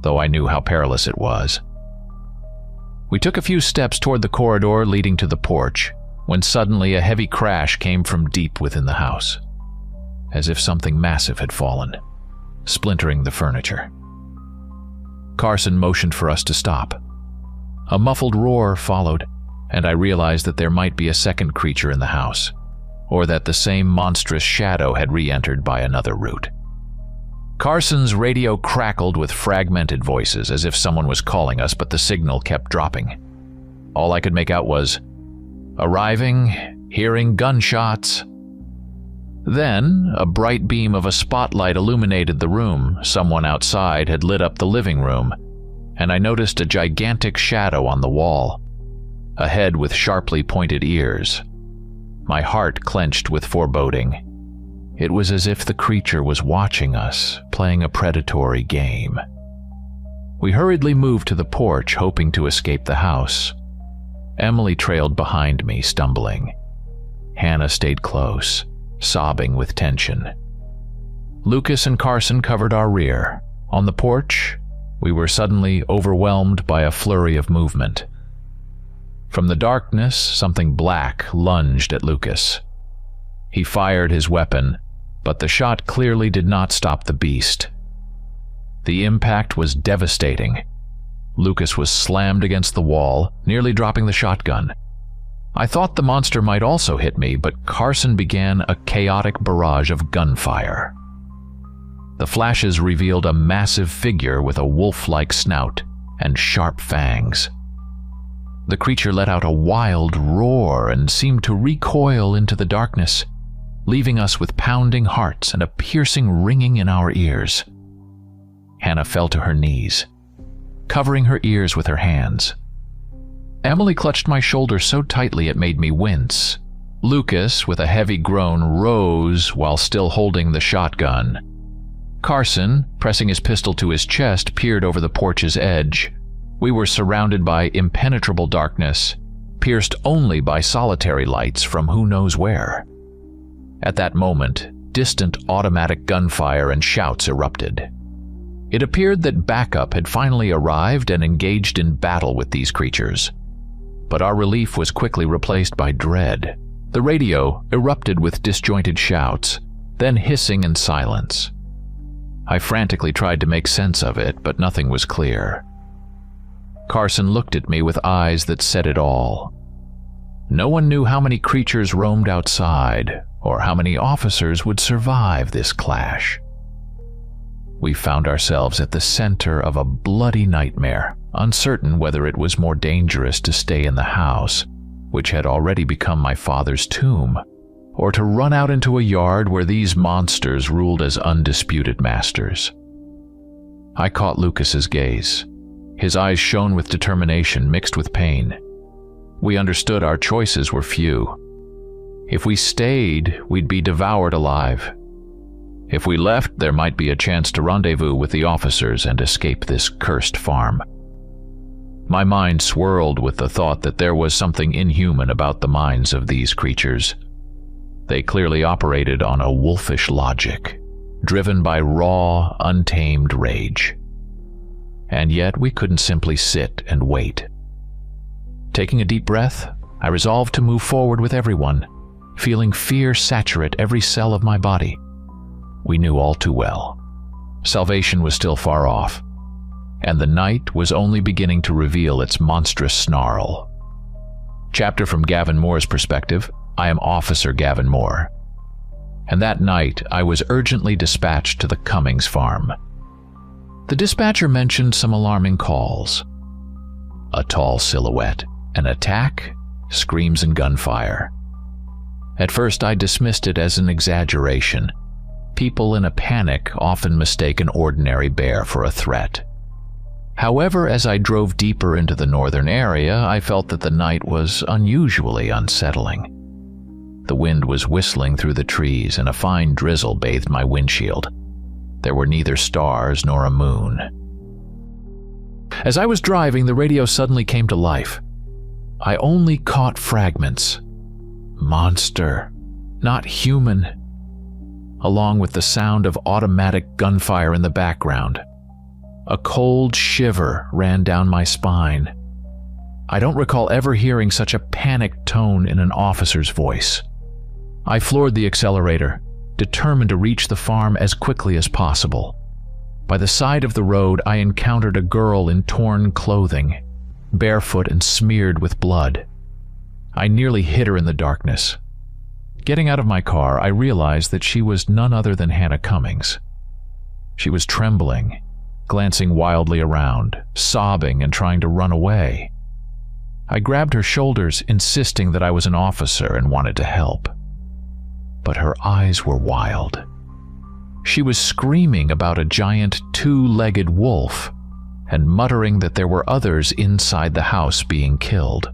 though I knew how perilous it was. We took a few steps toward the corridor leading to the porch, when suddenly a heavy crash came from deep within the house, as if something massive had fallen, splintering the furniture. Carson motioned for us to stop. A muffled roar followed, and I realized that there might be a second creature in the house, or that the same monstrous shadow had re-entered by another route. Carson's radio crackled with fragmented voices, as if someone was calling us, but the signal kept dropping. All I could make out was, "Arriving, hearing gunshots." Then, a bright beam of a spotlight illuminated the room. Someone outside had lit up the living room, and I noticed a gigantic shadow on the wall, a head with sharply pointed ears. My heart clenched with foreboding. It was as if the creature was watching us, playing a predatory game. We hurriedly moved to the porch, hoping to escape the house. Emily trailed behind me, stumbling. Hannah stayed close, sobbing with tension. Lucas and Carson covered our rear. On the porch, we were suddenly overwhelmed by a flurry of movement. From the darkness, something black lunged at Lucas. He fired his weapon, but the shot clearly did not stop the beast. The impact was devastating. Lucas was slammed against the wall, nearly dropping the shotgun. I thought the monster might also hit me, but Carson began a chaotic barrage of gunfire. The flashes revealed a massive figure with a wolf-like snout and sharp fangs. The creature let out a wild roar and seemed to recoil into the darkness, leaving us with pounding hearts and a piercing ringing in our ears. Hannah fell to her knees, covering her ears with her hands. Emily clutched my shoulder so tightly it made me wince. Lucas, with a heavy groan, rose while still holding the shotgun. Carson, pressing his pistol to his chest, peered over the porch's edge. We were surrounded by impenetrable darkness, pierced only by solitary lights from who knows where. At that moment, distant automatic gunfire and shouts erupted. It appeared that backup had finally arrived and engaged in battle with these creatures. But our relief was quickly replaced by dread. The radio erupted with disjointed shouts, then hissing and silence. I frantically tried to make sense of it, but nothing was clear. Carson looked at me with eyes that said it all. No one knew how many creatures roamed outside, or how many officers would survive this clash. we found ourselves at the center of a bloody nightmare, uncertain whether it was more dangerous to stay in the house, which had already become my father's tomb, or to run out into a yard where these monsters ruled as undisputed masters. I caught Lucas's gaze. His eyes shone with determination mixed with pain. We understood our choices were few. If we stayed, we'd be devoured alive. If we left, there might be a chance to rendezvous with the officers and escape this cursed farm. My mind swirled with the thought that there was something inhuman about the minds of these creatures. They clearly operated on a wolfish logic, driven by raw, untamed rage. And yet we couldn't simply sit and wait. Taking a deep breath, I resolved to move forward with everyone, feeling fear saturate every cell of my body. We knew all too well. Salvation was still far off, and the night was only beginning to reveal its monstrous snarl. Chapter from Gavin Moore's perspective, I am Officer Gavin Moore. And that night, I was urgently dispatched to the Cummings farm. The dispatcher mentioned some alarming calls. A tall silhouette, an attack, screams and gunfire. At first, I dismissed it as an exaggeration. People in a panic often mistake an ordinary bear for a threat. However, as I drove deeper into the northern area, I felt that the night was unusually unsettling. The wind was whistling through the trees and a fine drizzle bathed my windshield. There were neither stars nor a moon. As I was driving, the radio suddenly came to life. I only caught fragments. Monster, not human. Along with the sound of automatic gunfire in the background. A cold shiver ran down my spine. I don't recall ever hearing such a panicked tone in an officer's voice. I floored the accelerator, determined to reach the farm as quickly as possible. By the side of the road, I encountered a girl in torn clothing, barefoot and smeared with blood. I nearly hit her in the darkness. Getting out of my car, I realized that she was none other than Hannah Cummings. She was trembling, glancing wildly around, sobbing and trying to run away. I grabbed her shoulders, insisting that I was an officer and wanted to help. But her eyes were wild. She was screaming about a giant two-legged wolf and muttering that there were others inside the house being killed.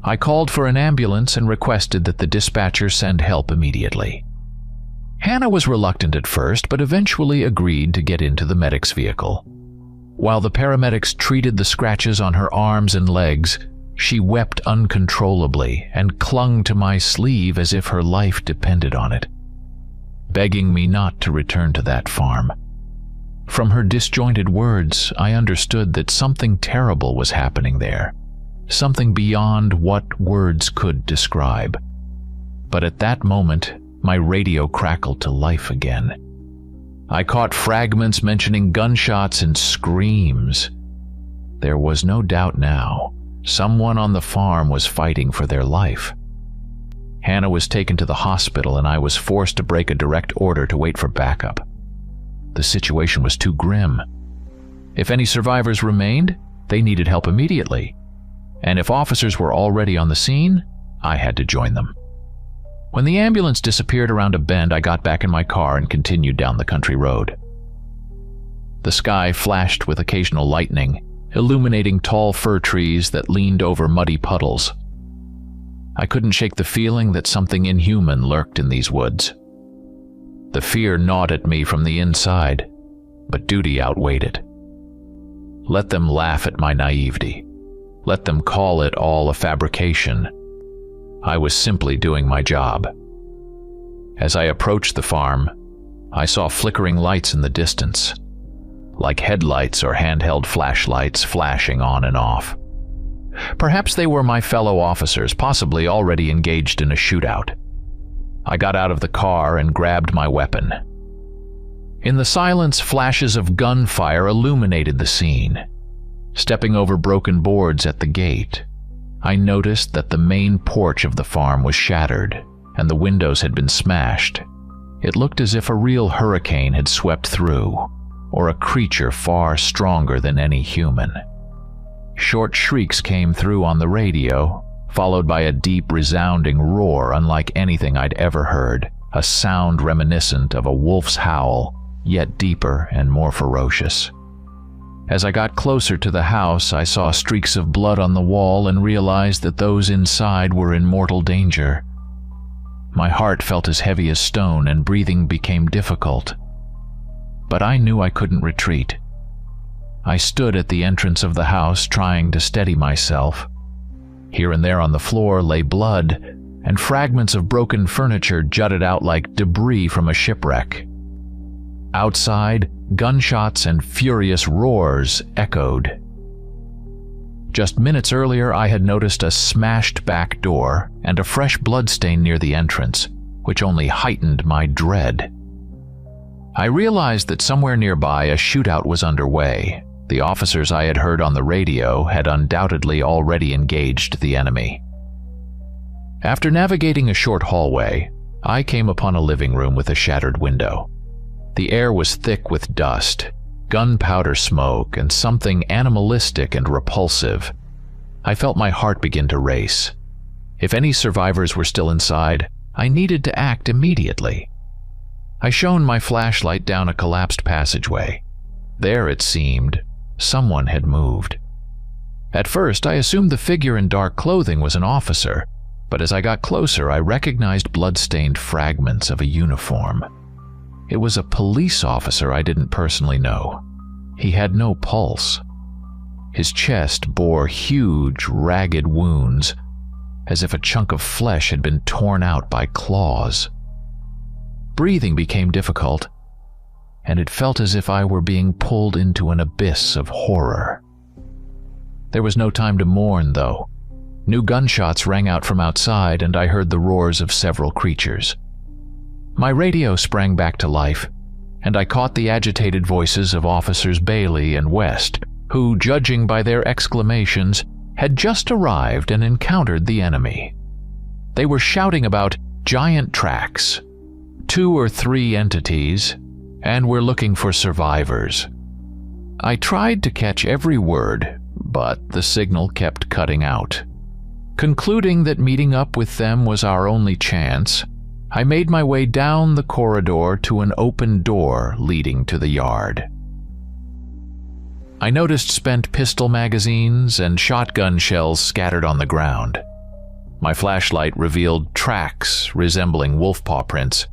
I called for an ambulance and requested that the dispatcher send help immediately. Hannah was reluctant at first, but eventually agreed to get into the medic's vehicle. While the paramedics treated the scratches on her arms and legs, she wept uncontrollably and clung to my sleeve as if her life depended on it, begging me not to return to that farm. From her disjointed words, I understood that something terrible was happening there, something beyond what words could describe. But at that moment, my radio crackled to life again. I caught fragments mentioning gunshots and screams. There was no doubt now. Someone on the farm was fighting for their life. Hannah was taken to the hospital and I was forced to break a direct order to wait for backup. The situation was too grim. If any survivors remained, they needed help immediately. And if officers were already on the scene, I had to join them. When the ambulance disappeared around a bend, I got back in my car and continued down the country road. The sky flashed with occasional lightning, illuminating tall fir trees that leaned over muddy puddles. I couldn't shake the feeling that something inhuman lurked in these woods. The fear gnawed at me from the inside, but duty outweighed it. Let them laugh at my naivety. Let them call it all a fabrication. I was simply doing my job. As I approached the farm, I saw flickering lights in the distance, like headlights or handheld flashlights flashing on and off. Perhaps they were my fellow officers, possibly already engaged in a shootout. I got out of the car and grabbed my weapon. In the silence, flashes of gunfire illuminated the scene. Stepping over broken boards at the gate, I noticed that the main porch of the farm was shattered and the windows had been smashed. It looked as if a real hurricane had swept through, or a creature far stronger than any human. Short shrieks came through on the radio, followed by a deep, resounding roar unlike anything I'd ever heard, a sound reminiscent of a wolf's howl, yet deeper and more ferocious. As I got closer to the house, I saw streaks of blood on the wall and realized that those inside were in mortal danger. My heart felt as heavy as stone and breathing became difficult. But I knew I couldn't retreat. I stood at the entrance of the house trying to steady myself. Here and there on the floor lay blood, and fragments of broken furniture jutted out like debris from a shipwreck. Outside, gunshots and furious roars echoed. Just minutes earlier, I had noticed a smashed back door and a fresh bloodstain near the entrance, which only heightened my dread. I realized that somewhere nearby a shootout was underway. The officers I had heard on the radio had undoubtedly already engaged the enemy. After navigating a short hallway, I came upon a living room with a shattered window. The air was thick with dust, gunpowder smoke, and something animalistic and repulsive. I felt my heart begin to race. If any survivors were still inside, I needed to act immediately. I shone my flashlight down a collapsed passageway. There, it seemed, someone had moved. At first, I assumed the figure in dark clothing was an officer, but as I got closer, I recognized blood-stained fragments of a uniform. It was a police officer I didn't personally know. He had no pulse. His chest bore huge, ragged wounds, as if a chunk of flesh had been torn out by claws. Breathing became difficult, and it felt as if I were being pulled into an abyss of horror. There was no time to mourn, though. New gunshots rang out from outside, and I heard the roars of several creatures. My radio sprang back to life, and I caught the agitated voices of Officers Bailey and West, who, judging by their exclamations, had just arrived and encountered the enemy. They were shouting about giant tracks, 2 or 3 entities, and were looking for survivors. I tried to catch every word, but the signal kept cutting out. Concluding that meeting up with them was our only chance, I made my way down the corridor to an open door leading to the yard. I noticed spent pistol magazines and shotgun shells scattered on the ground. My flashlight revealed tracks resembling wolf paw prints,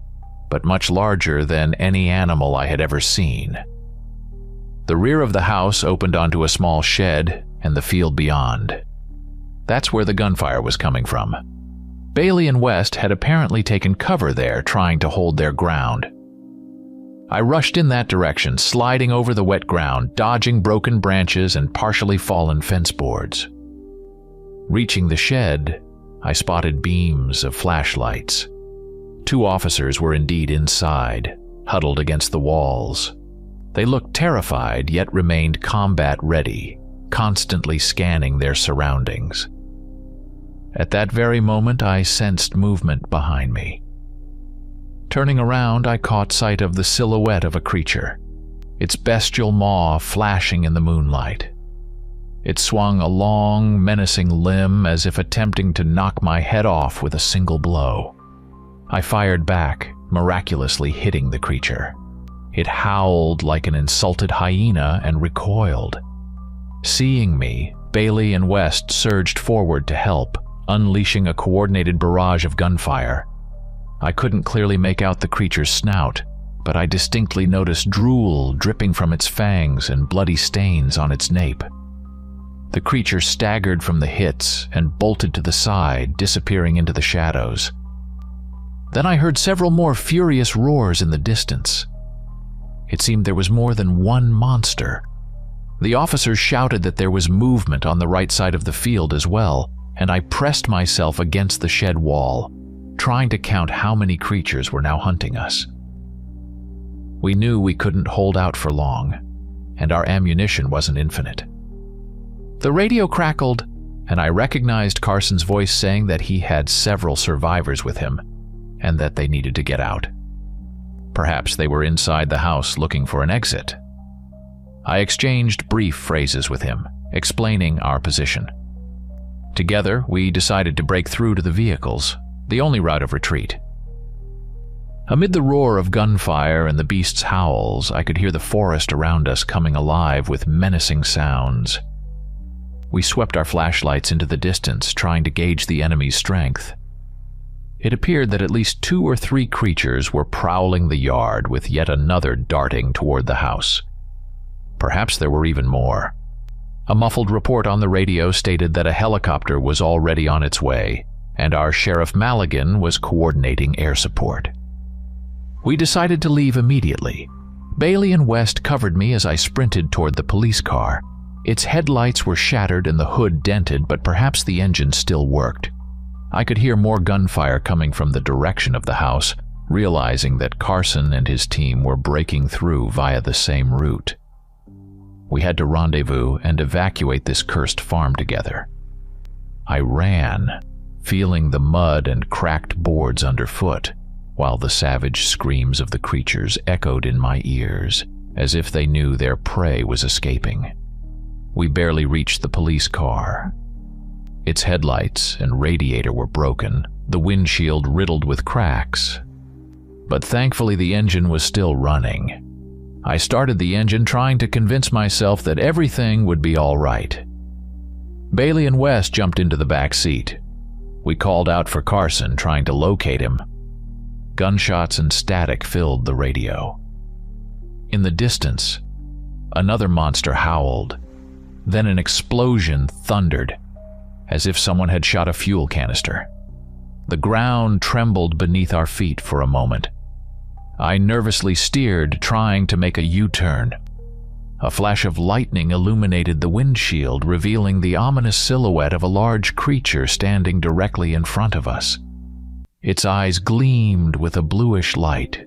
but much larger than any animal I had ever seen. The rear of the house opened onto a small shed and the field beyond. That's where the gunfire was coming from. Bailey and West had apparently taken cover there, trying to hold their ground. I rushed in that direction, sliding over the wet ground, dodging broken branches and partially fallen fence boards. Reaching the shed, I spotted beams of flashlights. 2 officers were indeed inside, huddled against the walls. They looked terrified, yet remained combat-ready, constantly scanning their surroundings. At that very moment, I sensed movement behind me. Turning around, I caught sight of the silhouette of a creature, its bestial maw flashing in the moonlight. It swung a long, menacing limb as if attempting to knock my head off with a single blow. I fired back, miraculously hitting the creature. It howled like an insulted hyena and recoiled. Seeing me, Bailey and West surged forward to help, unleashing a coordinated barrage of gunfire. I couldn't clearly make out the creature's snout, but I distinctly noticed drool dripping from its fangs and bloody stains on its nape. The creature staggered from the hits and bolted to the side, disappearing into the shadows. Then I heard several more furious roars in the distance. It seemed there was more than one monster. The officers shouted that there was movement on the right side of the field as well, and I pressed myself against the shed wall, trying to count how many creatures were now hunting us. We knew we couldn't hold out for long, and our ammunition wasn't infinite. The radio crackled, and I recognized Carson's voice saying that he had several survivors with him, and that they needed to get out. Perhaps they were inside the house looking for an exit. I exchanged brief phrases with him, explaining our position. Together, we decided to break through to the vehicles, the only route of retreat. Amid the roar of gunfire and the beast's howls, I could hear the forest around us coming alive with menacing sounds. We swept our flashlights into the distance, trying to gauge the enemy's strength. It appeared that at least 2 or 3 creatures were prowling the yard, with yet another darting toward the house. Perhaps there were even more. A muffled report on the radio stated that a helicopter was already on its way, and our Sheriff Maligan was coordinating air support. We decided to leave immediately. Bailey and West covered me as I sprinted toward the police car. Its headlights were shattered and the hood dented, but perhaps the engine still worked. I could hear more gunfire coming from the direction of the house, realizing that Carson and his team were breaking through via the same route. We had to rendezvous and evacuate this cursed farm together. I ran, feeling the mud and cracked boards underfoot, while the savage screams of the creatures echoed in my ears, as if they knew their prey was escaping. We barely reached the police car. Its headlights and radiator were broken, the windshield riddled with cracks. But thankfully the engine was still running. I started the engine, trying to convince myself that everything would be all right. Bailey and West jumped into the back seat. We called out for Carson, trying to locate him. Gunshots and static filled the radio. In the distance, another monster howled. Then an explosion thundered, as if someone had shot a fuel canister. The ground trembled beneath our feet for a moment. I nervously steered, trying to make a U-turn. A flash of lightning illuminated the windshield, revealing the ominous silhouette of a large creature standing directly in front of us. Its eyes gleamed with a bluish light,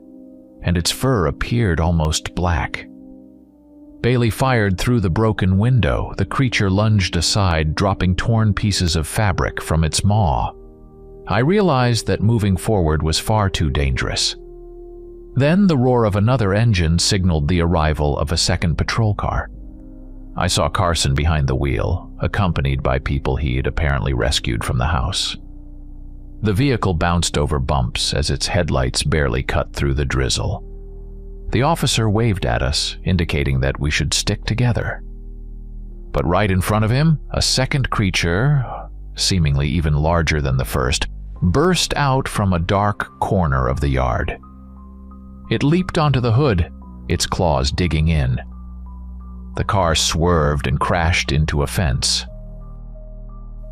and its fur appeared almost black. Bailey fired through the broken window. The creature lunged aside, dropping torn pieces of fabric from its maw. I realized that moving forward was far too dangerous. Then the roar of another engine signaled the arrival of a second patrol car. I saw Carson behind the wheel, accompanied by people he had apparently rescued from the house. The vehicle bounced over bumps as its headlights barely cut through the drizzle. The officer waved at us, indicating that we should stick together. But right in front of him, a second creature, seemingly even larger than the first, burst out from a dark corner of the yard. It leaped onto the hood, its claws digging in. The car swerved and crashed into a fence.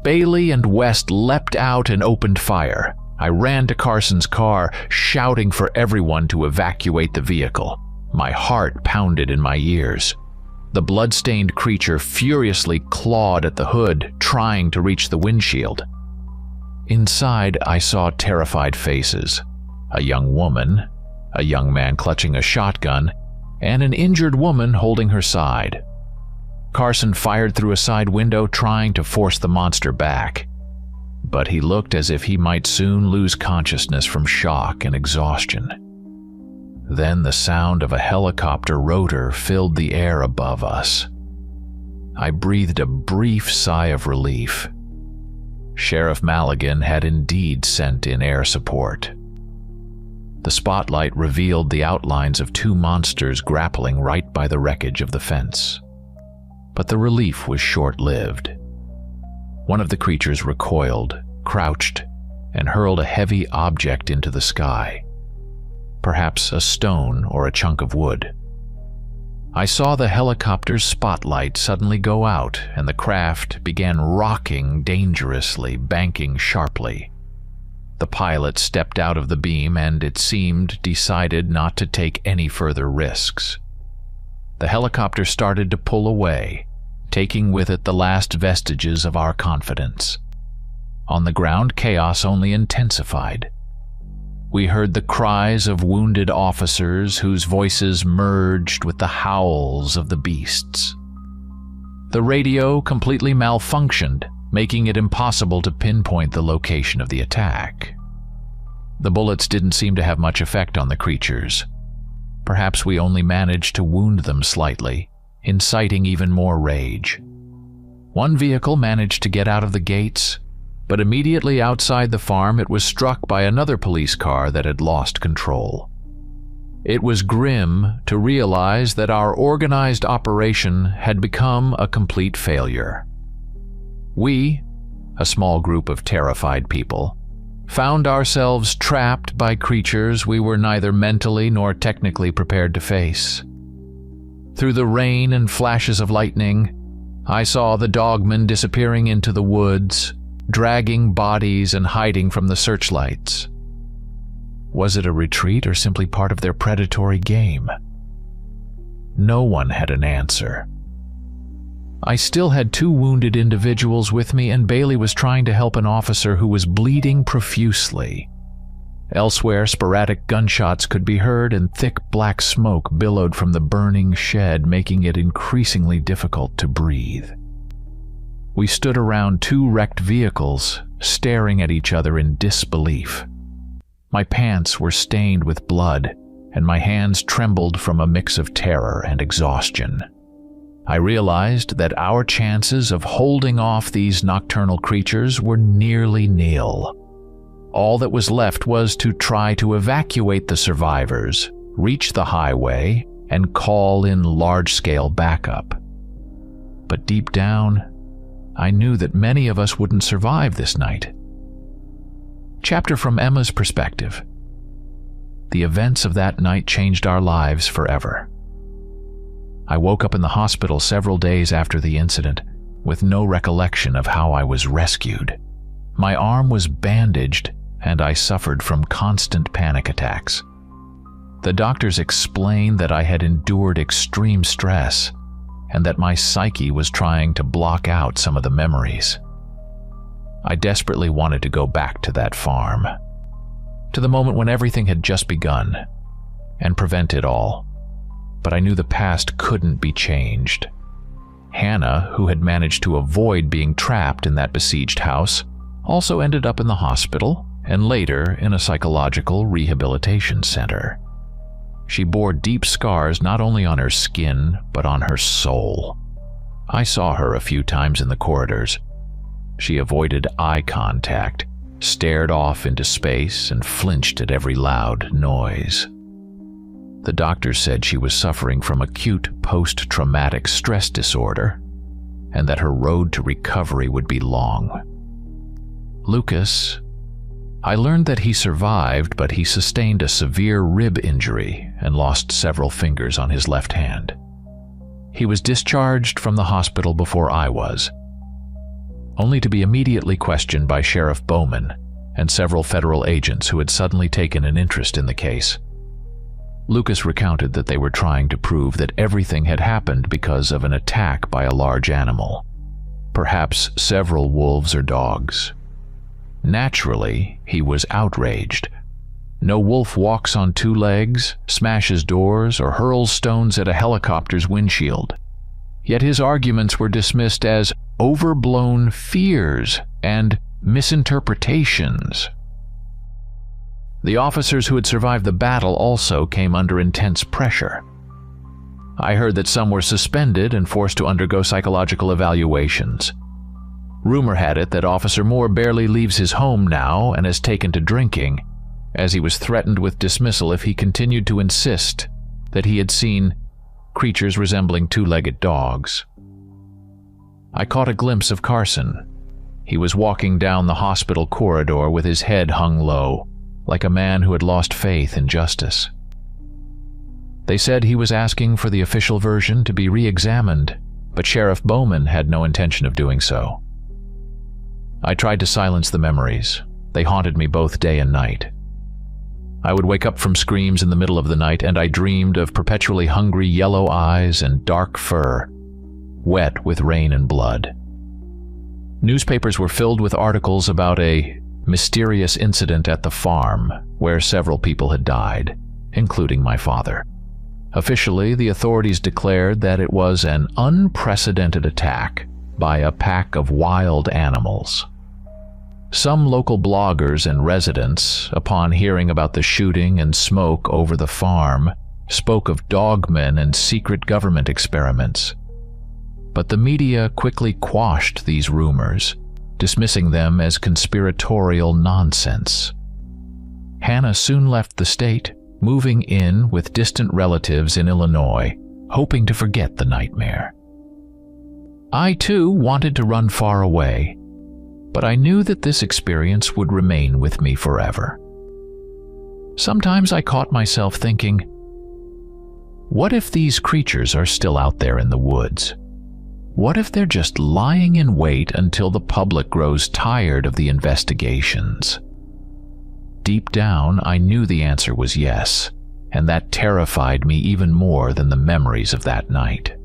Bailey and West leapt out and opened fire. I ran to Carson's car, shouting for everyone to evacuate the vehicle. My heart pounded in my ears. The blood-stained creature furiously clawed at the hood, trying to reach the windshield. Inside, I saw terrified faces. A young woman, a young man clutching a shotgun, and an injured woman holding her side. Carson fired through a side window, trying to force the monster back. But he looked as if he might soon lose consciousness from shock and exhaustion. Then the sound of a helicopter rotor filled the air above us. I breathed a brief sigh of relief. Sheriff Maligan had indeed sent in air support. The spotlight revealed the outlines of 2 monsters grappling right by the wreckage of the fence. But the relief was short-lived. One of the creatures recoiled, crouched, and hurled a heavy object into the sky. Perhaps a stone or a chunk of wood. I saw the helicopter's spotlight suddenly go out, and the craft began rocking dangerously, banking sharply. The pilot stepped out of the beam and, it seemed, decided not to take any further risks. The helicopter started to pull away, taking with it the last vestiges of our confidence. On the ground, chaos only intensified. We heard the cries of wounded officers whose voices merged with the howls of the beasts. The radio completely malfunctioned, making it impossible to pinpoint the location of the attack. The bullets didn't seem to have much effect on the creatures. Perhaps we only managed to wound them slightly, inciting even more rage. One vehicle managed to get out of the gates, but immediately outside the farm it was struck by another police car that had lost control. It was grim to realize that our organized operation had become a complete failure. We, a small group of terrified people, found ourselves trapped by creatures we were neither mentally nor technically prepared to face. Through the rain and flashes of lightning, I saw the dogmen disappearing into the woods, dragging bodies and hiding from the searchlights. Was it a retreat or simply part of their predatory game? No one had an answer. I still had 2 wounded individuals with me, and Bailey was trying to help an officer who was bleeding profusely. Elsewhere, sporadic gunshots could be heard, and thick black smoke billowed from the burning shed, making it increasingly difficult to breathe. We stood around 2 wrecked vehicles, staring at each other in disbelief. My pants were stained with blood, and my hands trembled from a mix of terror and exhaustion. I realized that our chances of holding off these nocturnal creatures were nearly nil. All that was left was to try to evacuate the survivors, reach the highway, and call in large-scale backup. But deep down, I knew that many of us wouldn't survive this night. Chapter from Emma's perspective. The events of that night changed our lives forever. I woke up in the hospital several days after the incident, with no recollection of how I was rescued. My arm was bandaged, and I suffered from constant panic attacks. The doctors explained that I had endured extreme stress, and that my psyche was trying to block out some of the memories. I desperately wanted to go back to that farm, to the moment when everything had just begun, and prevent it all. But I knew the past couldn't be changed. Hannah, who had managed to avoid being trapped in that besieged house, also ended up in the hospital and later in a psychological rehabilitation center. She bore deep scars not only on her skin, but on her soul. I saw her a few times in the corridors. She avoided eye contact, stared off into space, and flinched at every loud noise. The doctor said she was suffering from acute post-traumatic stress disorder, and that her road to recovery would be long. Lucas, I learned that he survived, but he sustained a severe rib injury and lost several fingers on his left hand. He was discharged from the hospital before I was, only to be immediately questioned by Sheriff Bowman and several federal agents who had suddenly taken an interest in the case. Lucas recounted that they were trying to prove that everything had happened because of an attack by a large animal, perhaps several wolves or dogs. Naturally, he was outraged. No wolf walks on 2 legs, smashes doors, or hurls stones at a helicopter's windshield. Yet his arguments were dismissed as overblown fears and misinterpretations. The officers who had survived the battle also came under intense pressure. I heard that some were suspended and forced to undergo psychological evaluations. Rumor had it that Officer Moore barely leaves his home now and has taken to drinking, as he was threatened with dismissal if he continued to insist that he had seen creatures resembling 2-legged dogs. I caught a glimpse of Carson. He was walking down the hospital corridor with his head hung low, like a man who had lost faith in justice. They said he was asking for the official version to be re-examined, but Sheriff Bowman had no intention of doing so. I tried to silence the memories. They haunted me both day and night. I would wake up from screams in the middle of the night, and I dreamed of perpetually hungry yellow eyes and dark fur, wet with rain and blood. Newspapers were filled with articles about a mysterious incident at the farm where several people had died, including my father. Officially, the authorities declared that it was an unprecedented attack by a pack of wild animals. Some local bloggers and residents, upon hearing about the shooting and smoke over the farm, spoke of dogmen and secret government experiments. But the media quickly quashed these rumors, dismissing them as conspiratorial nonsense. Hannah soon left the state, moving in with distant relatives in Illinois, hoping to forget the nightmare. I too wanted to run far away, but I knew that this experience would remain with me forever. Sometimes I caught myself thinking, what if these creatures are still out there in the woods? What if they're just lying in wait until the public grows tired of the investigations? Deep down, I knew the answer was yes, and that terrified me even more than the memories of that night.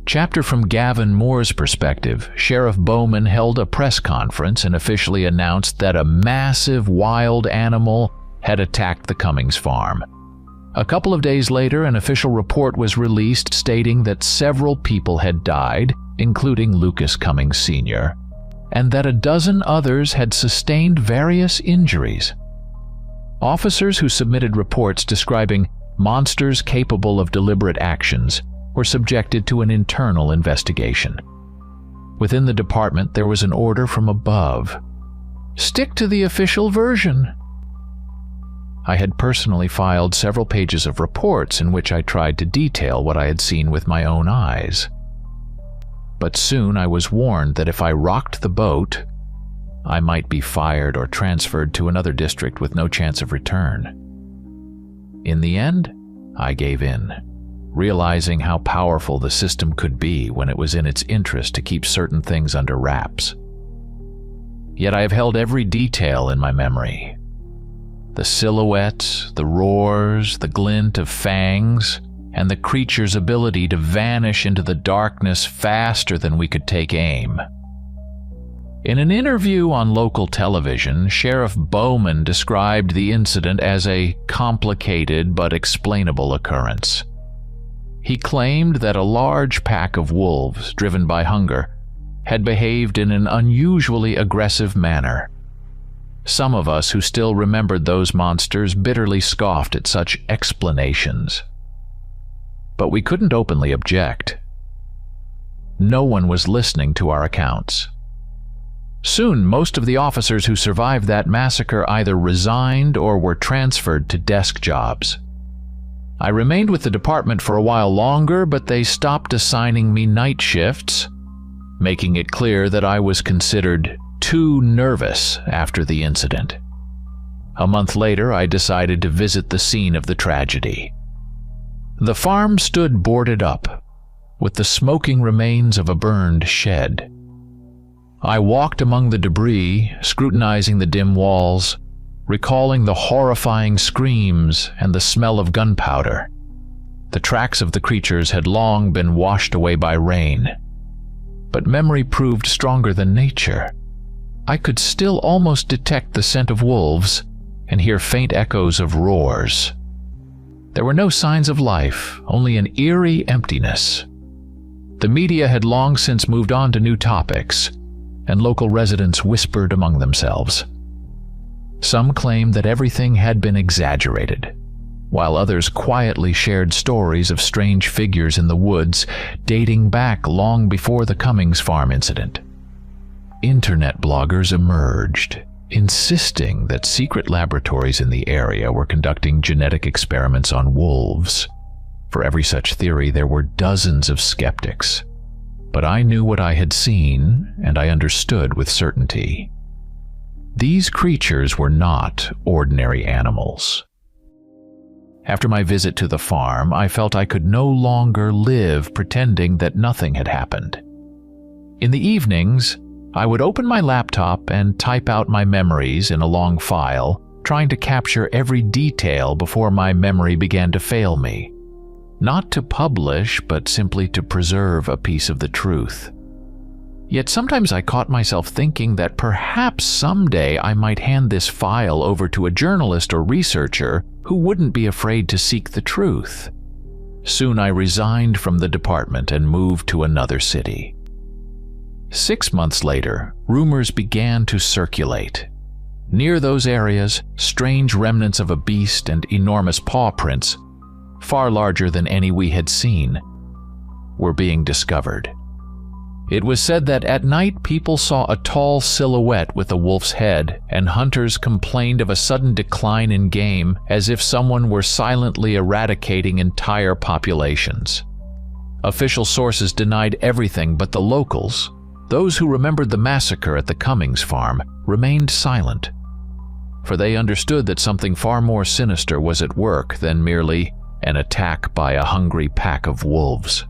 Chapter from Gavin Moore's perspective, Sheriff Bowman held a press conference and officially announced that a massive wild animal had attacked the Cummings farm. A couple of days later, an official report was released stating that several people had died, including Lucas Cummings Sr., and that a dozen others had sustained various injuries. Officers who submitted reports describing monsters capable of deliberate actions were subjected to an internal investigation. Within the department, there was an order from above. Stick to the official version. I had personally filed several pages of reports in which I tried to detail what I had seen with my own eyes. But soon I was warned that if I rocked the boat, I might be fired or transferred to another district with no chance of return. In the end, I gave in, realizing how powerful the system could be when it was in its interest to keep certain things under wraps. Yet I have held every detail in my memory. The silhouette, the roars, the glint of fangs, and the creature's ability to vanish into the darkness faster than we could take aim. In an interview on local television, Sheriff Bowman described the incident as a complicated but explainable occurrence. He claimed that a large pack of wolves, driven by hunger, had behaved in an unusually aggressive manner. Some of us who still remembered those monsters bitterly scoffed at such explanations. But we couldn't openly object. No one was listening to our accounts. Soon, most of the officers who survived that massacre either resigned or were transferred to desk jobs. I remained with the department for a while longer, but they stopped assigning me night shifts, making it clear that I was considered too nervous after the incident. A month later, I decided to visit the scene of the tragedy. The farm stood boarded up, with the smoking remains of a burned shed. I walked among the debris, scrutinizing the dim walls, recalling the horrifying screams and the smell of gunpowder. The tracks of the creatures had long been washed away by rain, but memory proved stronger than nature. I could still almost detect the scent of wolves and hear faint echoes of roars. There were no signs of life, only an eerie emptiness. The media had long since moved on to new topics, and local residents whispered among themselves. Some claimed that everything had been exaggerated, while others quietly shared stories of strange figures in the woods dating back long before the Cummings farm incident. Internet bloggers emerged, insisting that secret laboratories in the area were conducting genetic experiments on wolves. For every such theory, there were dozens of skeptics. But I knew what I had seen, and I understood with certainty. These creatures were not ordinary animals. After my visit to the farm, I felt I could no longer live pretending that nothing had happened. In the evenings, I would open my laptop and type out my memories in a long file, trying to capture every detail before my memory began to fail me. Not to publish, but simply to preserve a piece of the truth. Yet sometimes I caught myself thinking that perhaps someday I might hand this file over to a journalist or researcher who wouldn't be afraid to seek the truth. Soon I resigned from the department and moved to another city. 6 months later, rumors began to circulate. Near those areas, strange remnants of a beast and enormous paw prints far larger than any we had seen, were being discovered. It was said that at night people saw a tall silhouette with a wolf's head, and hunters complained of a sudden decline in game, as if someone were silently eradicating entire populations. Official sources denied everything, but the locals, those who remembered the massacre at the Cummings farm, remained silent, for they understood that something far more sinister was at work than merely an attack by a hungry pack of wolves.